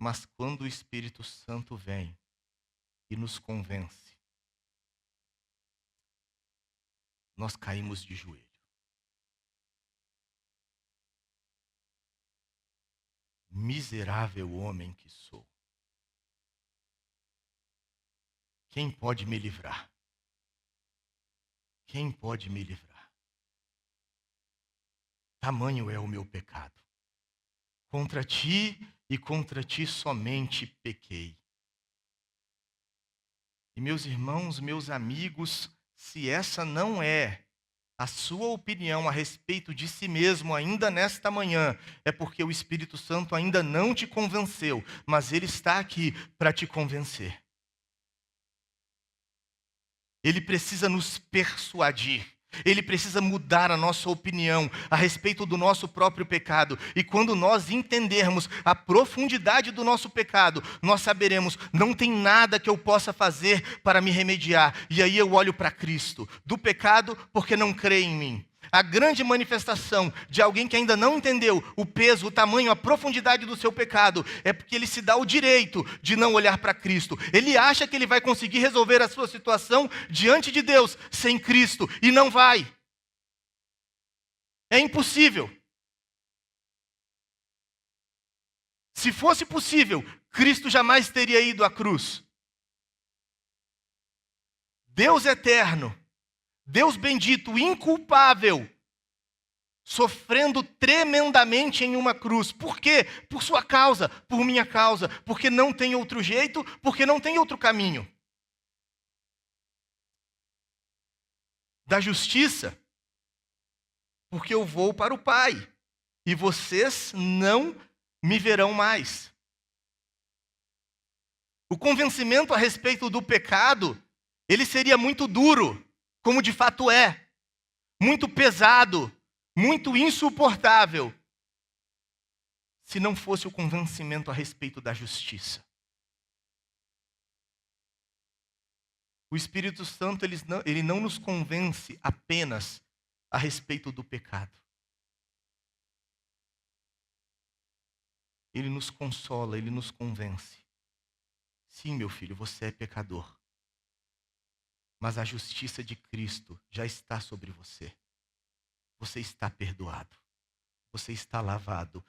Mas quando o Espírito Santo vem e nos convence, nós caímos de joelho. Miserável homem que sou. Quem pode me livrar? Quem pode me livrar? Tamanho é o meu pecado. Contra ti e contra ti somente pequei. E meus irmãos, meus amigos, se essa não é a sua opinião a respeito de si mesmo ainda nesta manhã, é porque o Espírito Santo ainda não te convenceu, mas ele está aqui para te convencer. Ele precisa nos persuadir. Ele precisa mudar a nossa opinião a respeito do nosso próprio pecado. E quando nós entendermos a profundidade do nosso pecado, nós saberemos, não tem nada que eu possa fazer para me remediar. E aí eu olho para Cristo. Do pecado, porque não crê em mim. A grande manifestação de alguém que ainda não entendeu o peso, o tamanho, a profundidade do seu pecado é porque ele se dá o direito de não olhar para Cristo. Ele acha que ele vai conseguir resolver a sua situação diante de Deus sem Cristo e não vai. É impossível. Se fosse possível, Cristo jamais teria ido à cruz. Deus eterno, Deus bendito, inculpável, sofrendo tremendamente em uma cruz. Por quê? Por sua causa, por minha causa, porque não tem outro jeito, porque não tem outro caminho. Da justiça, porque eu vou para o Pai, e vocês não me verão mais. O convencimento a respeito do pecado, ele seria muito duro, como de fato é, muito pesado, muito insuportável, se não fosse o convencimento a respeito da justiça. O Espírito Santo, ele não nos convence apenas a respeito do pecado. Ele nos consola, ele nos convence. Sim, meu filho, você é pecador. Mas a justiça de Cristo já está sobre você. Você está perdoado. Você está lavado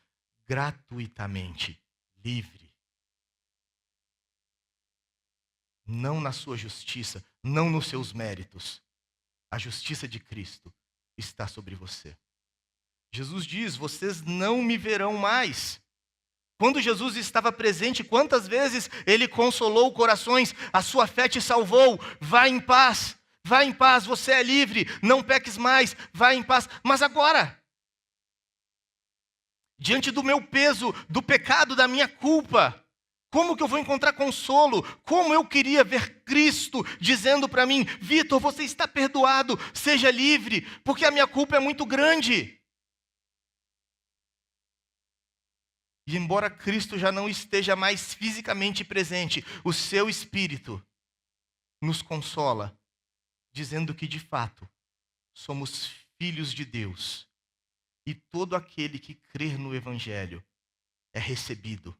gratuitamente, livre. Não na sua justiça, não nos seus méritos. A justiça de Cristo está sobre você. Jesus diz: vocês não me verão mais. Quando Jesus estava presente, quantas vezes ele consolou corações, a sua fé te salvou, vá em paz, você é livre, não peques mais, vá em paz. Mas agora, diante do meu peso, do pecado, da minha culpa, como que eu vou encontrar consolo? Como eu queria ver Cristo dizendo para mim: Vitor, você está perdoado, seja livre, porque a minha culpa é muito grande. E embora Cristo já não esteja mais fisicamente presente, o seu Espírito nos consola, dizendo que de fato somos filhos de Deus. E todo aquele que crer no Evangelho é recebido.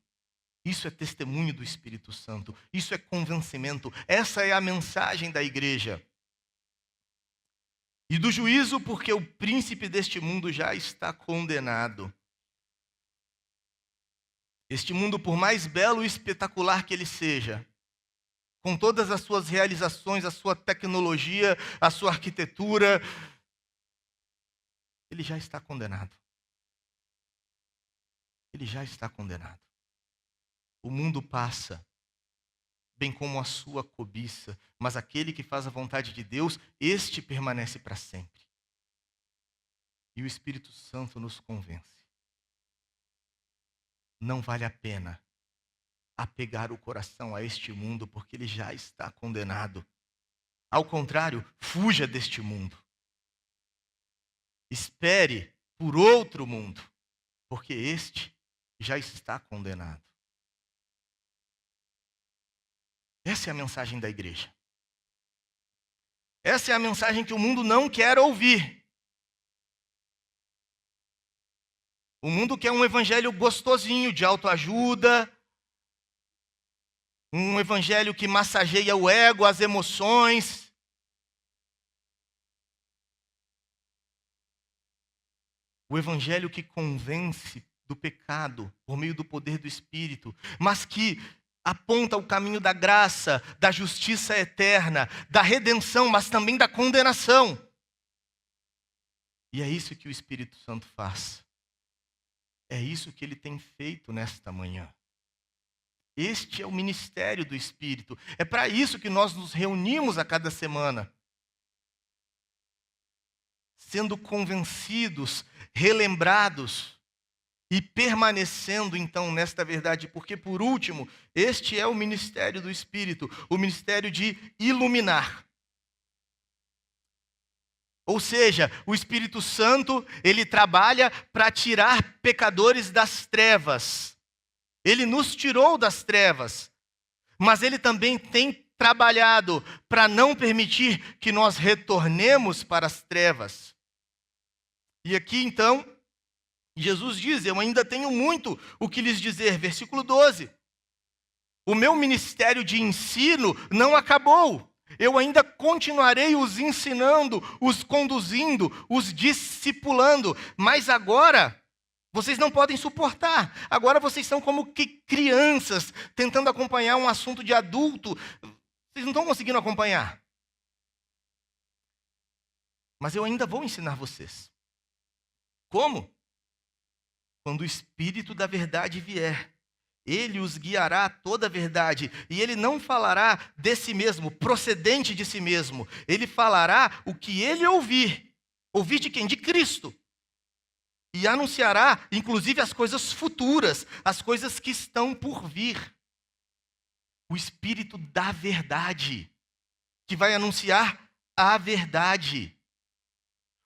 Isso é testemunho do Espírito Santo, isso é convencimento, essa é a mensagem da igreja. E do juízo, porque o príncipe deste mundo já está condenado. Este mundo, por mais belo e espetacular que ele seja, com todas as suas realizações, a sua tecnologia, a sua arquitetura, ele já está condenado. Ele já está condenado. O mundo passa, bem como a sua cobiça, mas aquele que faz a vontade de Deus, este permanece para sempre. E o Espírito Santo nos convence. Não vale a pena apegar o coração a este mundo, porque ele já está condenado. Ao contrário, fuja deste mundo. Espere por outro mundo, porque este já está condenado. Essa é a mensagem da igreja. Essa é a mensagem que o mundo não quer ouvir. O mundo quer um evangelho gostosinho, de autoajuda, Um evangelho que massageia o ego, as emoções. O evangelho que convence do pecado por meio do poder do Espírito, mas que aponta o caminho da graça, da justiça eterna, da redenção, mas também da condenação. E é isso que o Espírito Santo faz. É isso que ele tem feito nesta manhã. Este é o ministério do Espírito. É para isso que nós nos reunimos a cada semana. Sendo convencidos, relembrados e permanecendo então nesta verdade. Porque, por último, este é o ministério do Espírito, o ministério de iluminar. Ou seja, o Espírito Santo, ele trabalha para tirar pecadores das trevas. Ele nos tirou das trevas, mas ele também tem trabalhado para não permitir que nós retornemos para as trevas. E aqui então, Jesus diz: eu ainda tenho muito o que lhes dizer. Versículo 12. O meu ministério de ensino não acabou. Eu ainda continuarei os ensinando, os conduzindo, os discipulando. Mas agora, vocês não podem suportar. Agora vocês são como que crianças tentando acompanhar um assunto de adulto. Vocês não estão conseguindo acompanhar. Mas eu ainda vou ensinar vocês. Como? Quando o Espírito da verdade vier, ele os guiará a toda a verdade, e ele não falará de si mesmo, procedente de si mesmo. Ele falará o que ele ouvir. Ouvir de quem? De Cristo. E anunciará, inclusive, as coisas futuras, as coisas que estão por vir. O Espírito da verdade, que vai anunciar a verdade.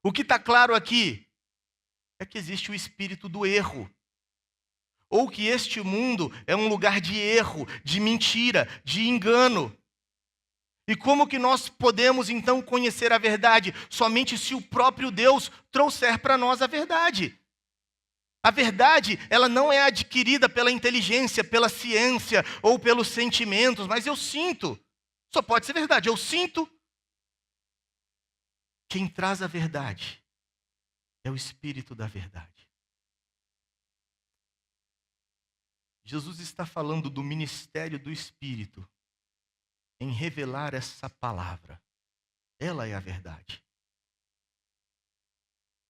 O que está claro aqui é que existe o espírito do erro. Ou que este mundo é um lugar de erro, de mentira, de engano. E como que nós podemos então conhecer a verdade? Somente se o próprio Deus trouxer para nós a verdade. A verdade, ela não é adquirida pela inteligência, pela ciência ou pelos sentimentos, mas eu sinto. Só pode ser verdade, eu sinto. Quem traz a verdade é o Espírito da verdade. Jesus está falando do ministério do Espírito em revelar essa palavra. Ela é a verdade.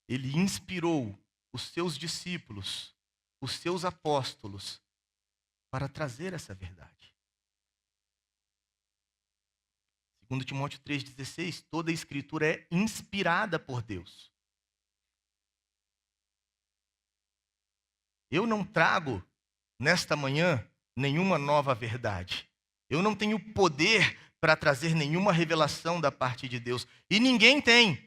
Ele inspirou os seus discípulos, os seus apóstolos, para trazer essa verdade. 2 Timóteo 3,16, toda a Escritura é inspirada por Deus. Eu não trago, nesta manhã, nenhuma nova verdade. Eu não tenho poder para trazer nenhuma revelação da parte de Deus. E ninguém tem.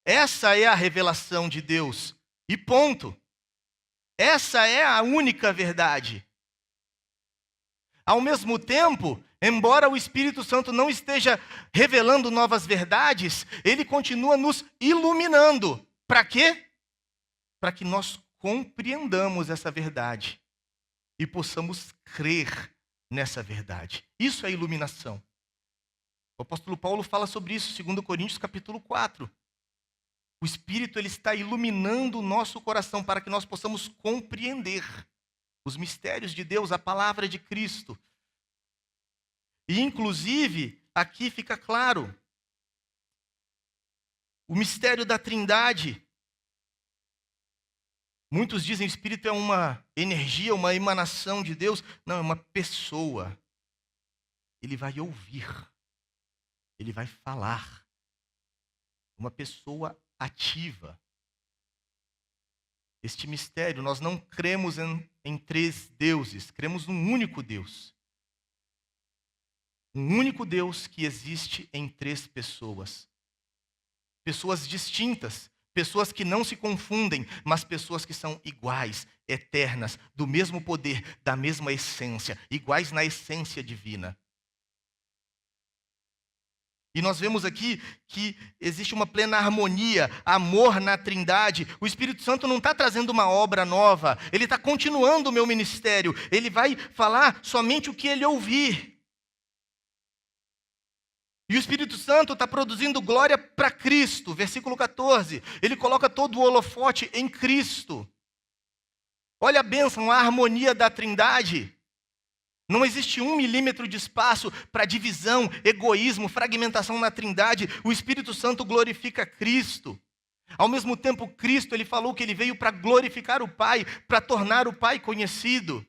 Essa é a revelação de Deus. E ponto. Essa é a única verdade. Ao mesmo tempo, embora o Espírito Santo não esteja revelando novas verdades, ele continua nos iluminando. Para quê? Para que nós compreendamos essa verdade e possamos crer nessa verdade. Isso é iluminação. O apóstolo Paulo fala sobre isso em 2 Coríntios capítulo 4. O Espírito, ele está iluminando o nosso coração para que nós possamos compreender os mistérios de Deus, a palavra de Cristo. E inclusive, aqui fica claro, o mistério da Trindade. Muitos dizem que o Espírito é uma energia, uma emanação de Deus. Não, é uma pessoa. Ele vai ouvir. Ele vai falar. Uma pessoa ativa. Este mistério, nós não cremos em três deuses, cremos num único Deus. Um único Deus que existe em três pessoas. Pessoas distintas. Pessoas que não se confundem, mas pessoas que são iguais, eternas, do mesmo poder, da mesma essência, iguais na essência divina. E nós vemos aqui que existe uma plena harmonia, amor na Trindade. O Espírito Santo não está trazendo uma obra nova, ele está continuando o meu ministério. Ele vai falar somente o que ele ouvir. E o Espírito Santo está produzindo glória para Cristo. Versículo 14, ele coloca todo o holofote em Cristo. Olha a bênção, a harmonia da Trindade. Não existe 1 milímetro de espaço para divisão, egoísmo, fragmentação na Trindade. O Espírito Santo glorifica Cristo. Ao mesmo tempo, Cristo, ele falou que ele veio para glorificar o Pai, para tornar o Pai conhecido.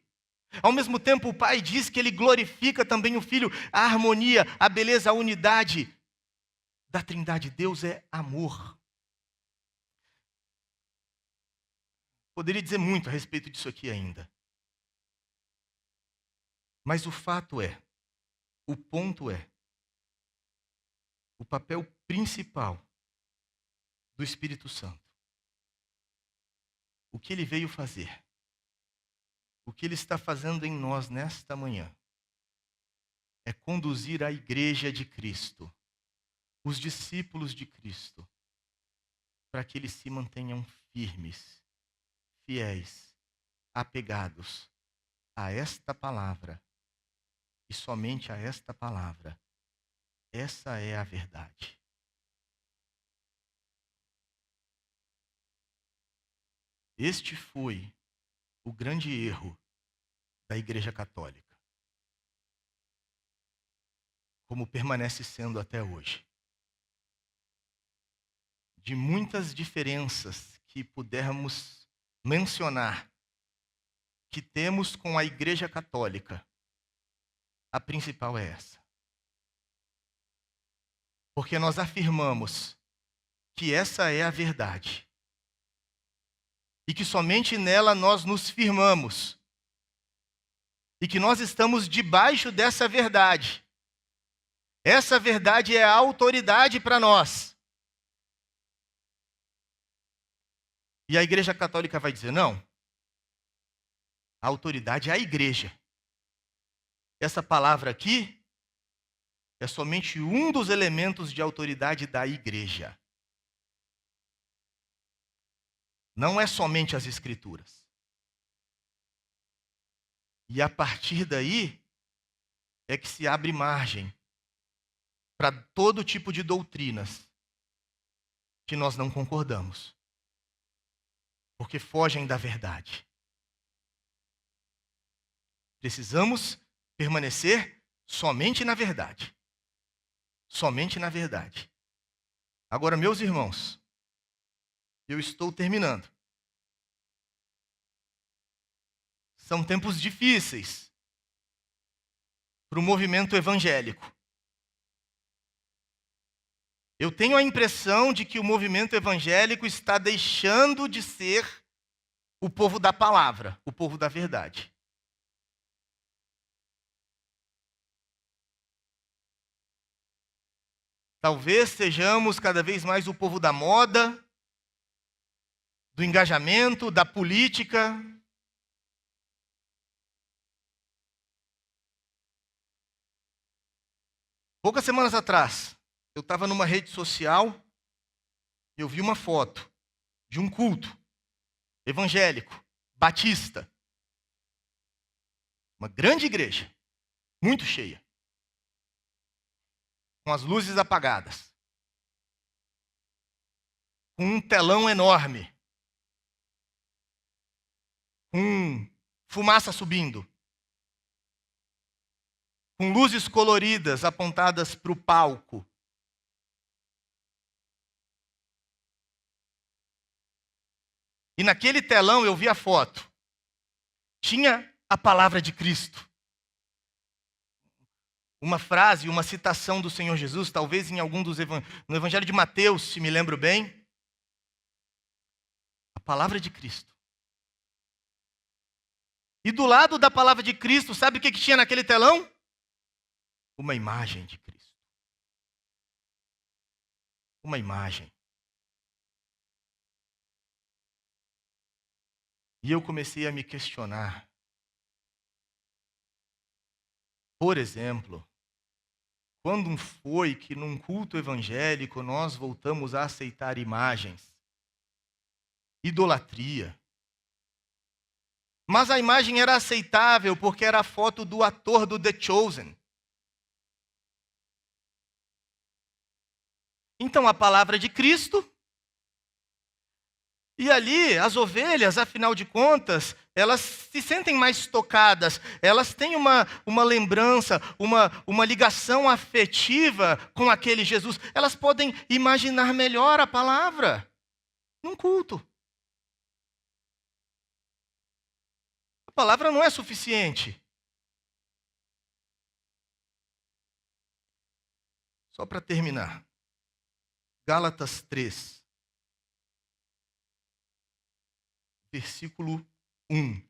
Ao mesmo tempo, o Pai diz que ele glorifica também o Filho. A harmonia, a beleza, a unidade da Trindade. Deus é amor. Poderia dizer muito a respeito disso aqui ainda. Mas o fato é, o ponto é, o papel principal do Espírito Santo. O que ele veio fazer? O que ele está fazendo em nós nesta manhã? É conduzir a igreja de Cristo, os discípulos de Cristo, para que eles se mantenham firmes, fiéis, apegados a esta palavra. E somente a esta palavra. Essa é a verdade. Este foi o grande erro da Igreja Católica, como permanece sendo até hoje. De muitas diferenças que pudermos mencionar que temos com a Igreja Católica, a principal é essa. Porque nós afirmamos que essa é a verdade. E que somente nela nós nos firmamos. E que nós estamos debaixo dessa verdade. Essa verdade é a autoridade para nós. E a Igreja Católica vai dizer, não. A autoridade é a igreja. Essa palavra aqui é somente um dos elementos de autoridade da igreja. Não é somente as Escrituras. E a partir daí é que se abre margem para todo tipo de doutrinas que nós não concordamos, porque fogem da verdade. Precisamos permanecer somente na verdade. Somente na verdade. Agora, meus irmãos, eu estou terminando. São tempos difíceis para o movimento evangélico. Eu tenho a impressão de que o movimento evangélico está deixando de ser o povo da palavra, o povo da verdade. Talvez sejamos cada vez mais o povo da moda, do engajamento, da política. Poucas semanas atrás, eu estava numa rede social e eu vi uma foto de um culto evangélico, batista. Uma grande igreja, muito cheia, com as luzes apagadas, com um telão enorme, com fumaça subindo, com luzes coloridas apontadas para o palco. E naquele telão eu vi a foto. Tinha a palavra de Cristo. Uma frase, uma citação do Senhor Jesus, talvez em algum dos no Evangelho de Mateus, se me lembro bem. A palavra de Cristo. E do lado da palavra de Cristo, sabe o que tinha naquele telão? Uma imagem de Cristo. Uma imagem. E eu comecei a me questionar. Por exemplo, Quando foi que num culto evangélico nós voltamos a aceitar imagens? Idolatria. Mas a imagem era aceitável porque era a foto do ator do The Chosen. Então a palavra de Cristo, e ali as ovelhas, afinal de contas, elas se sentem mais tocadas, elas têm uma lembrança, uma ligação afetiva com aquele Jesus. Elas podem imaginar melhor a palavra num culto. A palavra não é suficiente. Só para terminar. Gálatas 3, versículo 1.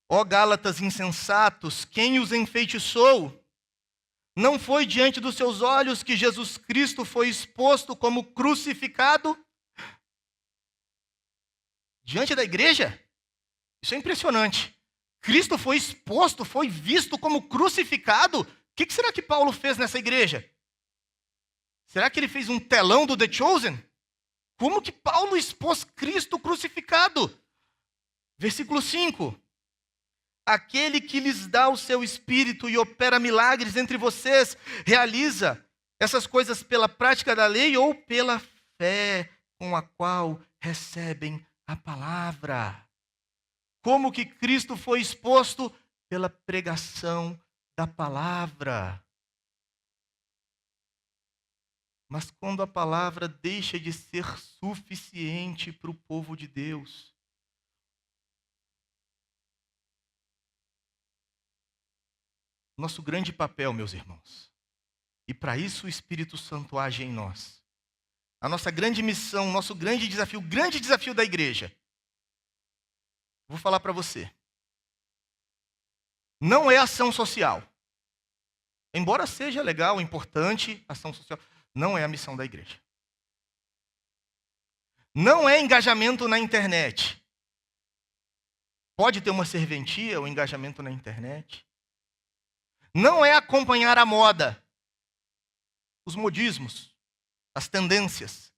Ó Gálatas insensatos, quem os enfeitiçou? Não foi diante dos seus olhos que Jesus Cristo foi exposto como crucificado? Diante da igreja? Isso é impressionante. Cristo foi exposto, foi visto como crucificado? O que será que Paulo fez nessa igreja? Será que ele fez um telão do The Chosen? Como que Paulo expôs Cristo crucificado? Versículo 5. Aquele que lhes dá o seu espírito e opera milagres entre vocês, realiza essas coisas pela prática da lei ou pela fé com a qual recebem a palavra. Como que Cristo foi exposto? Pela pregação da palavra. Mas quando a palavra deixa de ser suficiente para o povo de Deus, nosso grande papel, meus irmãos, e para isso o Espírito Santo age em nós, a nossa grande missão, nosso grande desafio, o grande desafio da igreja, vou falar para você, não é ação social. Embora seja legal, importante, ação social, não é a missão da igreja. Não é engajamento na internet. Pode ter uma serventia ou engajamento na internet. Não é acompanhar a moda, os modismos, as tendências.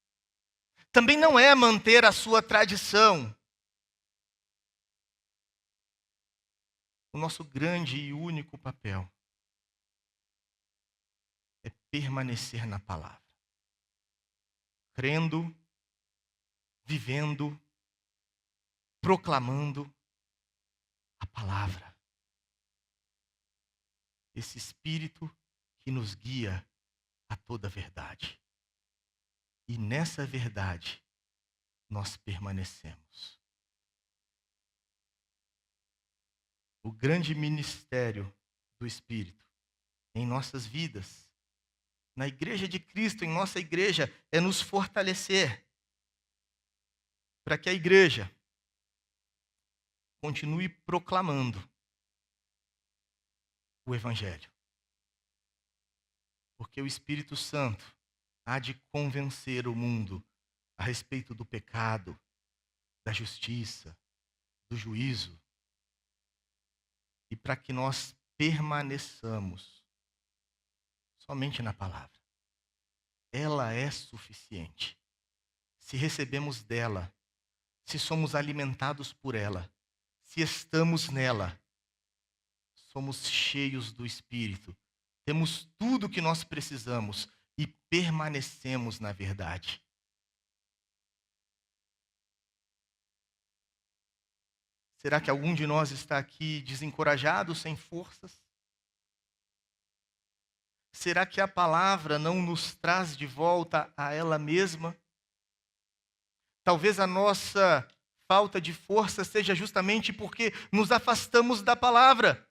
Também não é manter a sua tradição. O nosso grande e único papel é permanecer na palavra, crendo, vivendo, proclamando a palavra. Esse Espírito que nos guia a toda a verdade. E nessa verdade nós permanecemos. O grande ministério do Espírito em nossas vidas, na igreja de Cristo, em nossa igreja, é nos fortalecer para que a igreja continue proclamando o Evangelho. Porque o Espírito Santo há de convencer o mundo a respeito do pecado, da justiça, do juízo. E para que nós permaneçamos somente na palavra. Ela é suficiente. Se recebemos dela, se somos alimentados por ela, se estamos nela, somos cheios do Espírito, temos tudo o que nós precisamos e permanecemos na verdade. Será que algum de nós está aqui desencorajado, sem forças? Será que a palavra não nos traz de volta a ela mesma? Talvez a nossa falta de força seja justamente porque nos afastamos da palavra.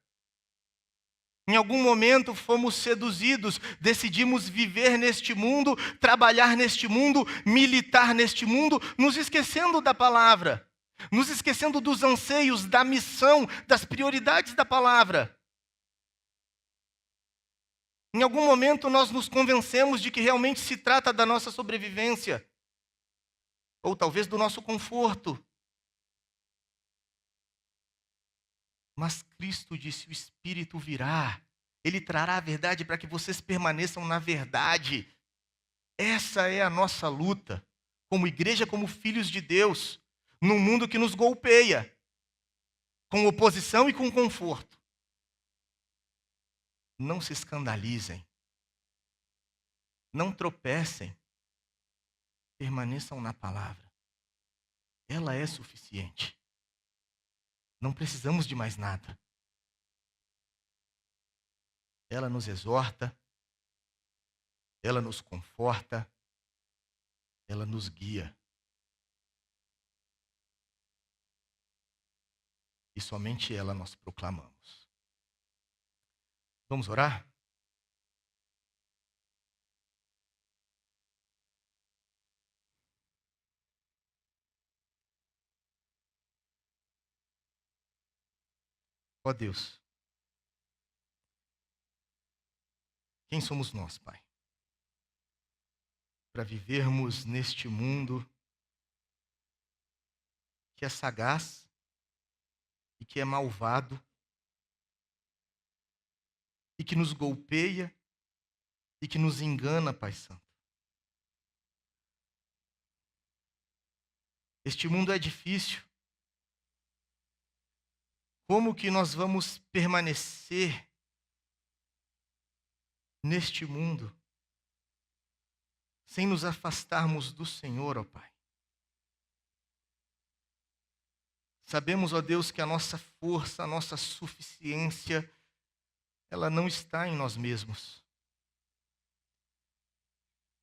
Em algum momento fomos seduzidos, decidimos viver neste mundo, trabalhar neste mundo, militar neste mundo, nos esquecendo da palavra, nos esquecendo dos anseios, da missão, das prioridades da palavra. Em algum momento nós nos convencemos de que realmente se trata da nossa sobrevivência, ou talvez do nosso conforto. Mas Cristo disse: o Espírito virá, Ele trará a verdade para que vocês permaneçam na verdade. Essa é a nossa luta, como igreja, como filhos de Deus, num mundo que nos golpeia, com oposição e com conforto. Não se escandalizem, não tropecem, permaneçam na palavra. Ela é suficiente. Não precisamos de mais nada. Ela nos exorta, ela nos conforta, ela nos guia. E somente ela nós proclamamos. Vamos orar? Ó Deus, quem somos nós, Pai, para vivermos neste mundo que é sagaz e que é malvado e que nos golpeia e que nos engana, Pai Santo? Este mundo é difícil. Como que nós vamos permanecer neste mundo sem nos afastarmos do Senhor, ó Pai? Sabemos, ó Deus, que a nossa força, a nossa suficiência, ela não está em nós mesmos.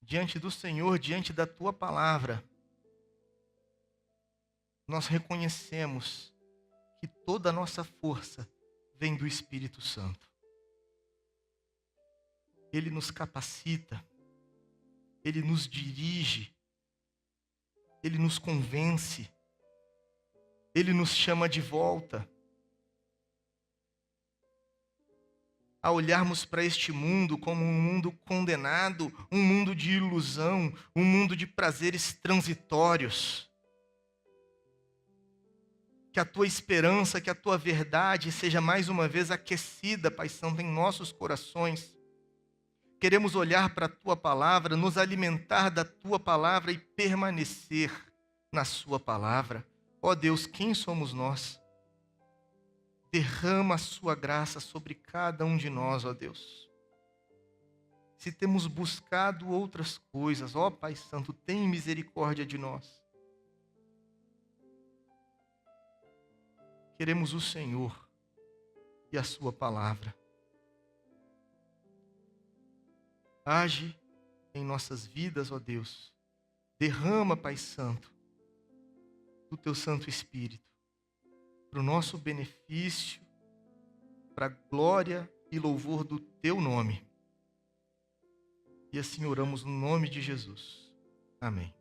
Diante do Senhor, diante da Tua palavra, nós reconhecemos que toda a nossa força vem do Espírito Santo. Ele nos capacita, Ele nos dirige, Ele nos convence, Ele nos chama de volta. A olharmos para este mundo como um mundo condenado, um mundo de ilusão, um mundo de prazeres transitórios. Que a Tua esperança, que a Tua verdade seja mais uma vez aquecida, Pai Santo, em nossos corações. Queremos olhar para a Tua palavra, nos alimentar da Tua palavra e permanecer na Sua palavra. Ó Deus, quem somos nós? Derrama a Sua graça sobre cada um de nós, ó Deus. Se temos buscado outras coisas, ó Pai Santo, tem misericórdia de nós. Queremos o Senhor e a Sua palavra. Age em nossas vidas, ó Deus. Derrama, Pai Santo, do Teu Santo Espírito, para o nosso benefício, para a glória e louvor do Teu nome. E assim oramos no nome de Jesus. Amém.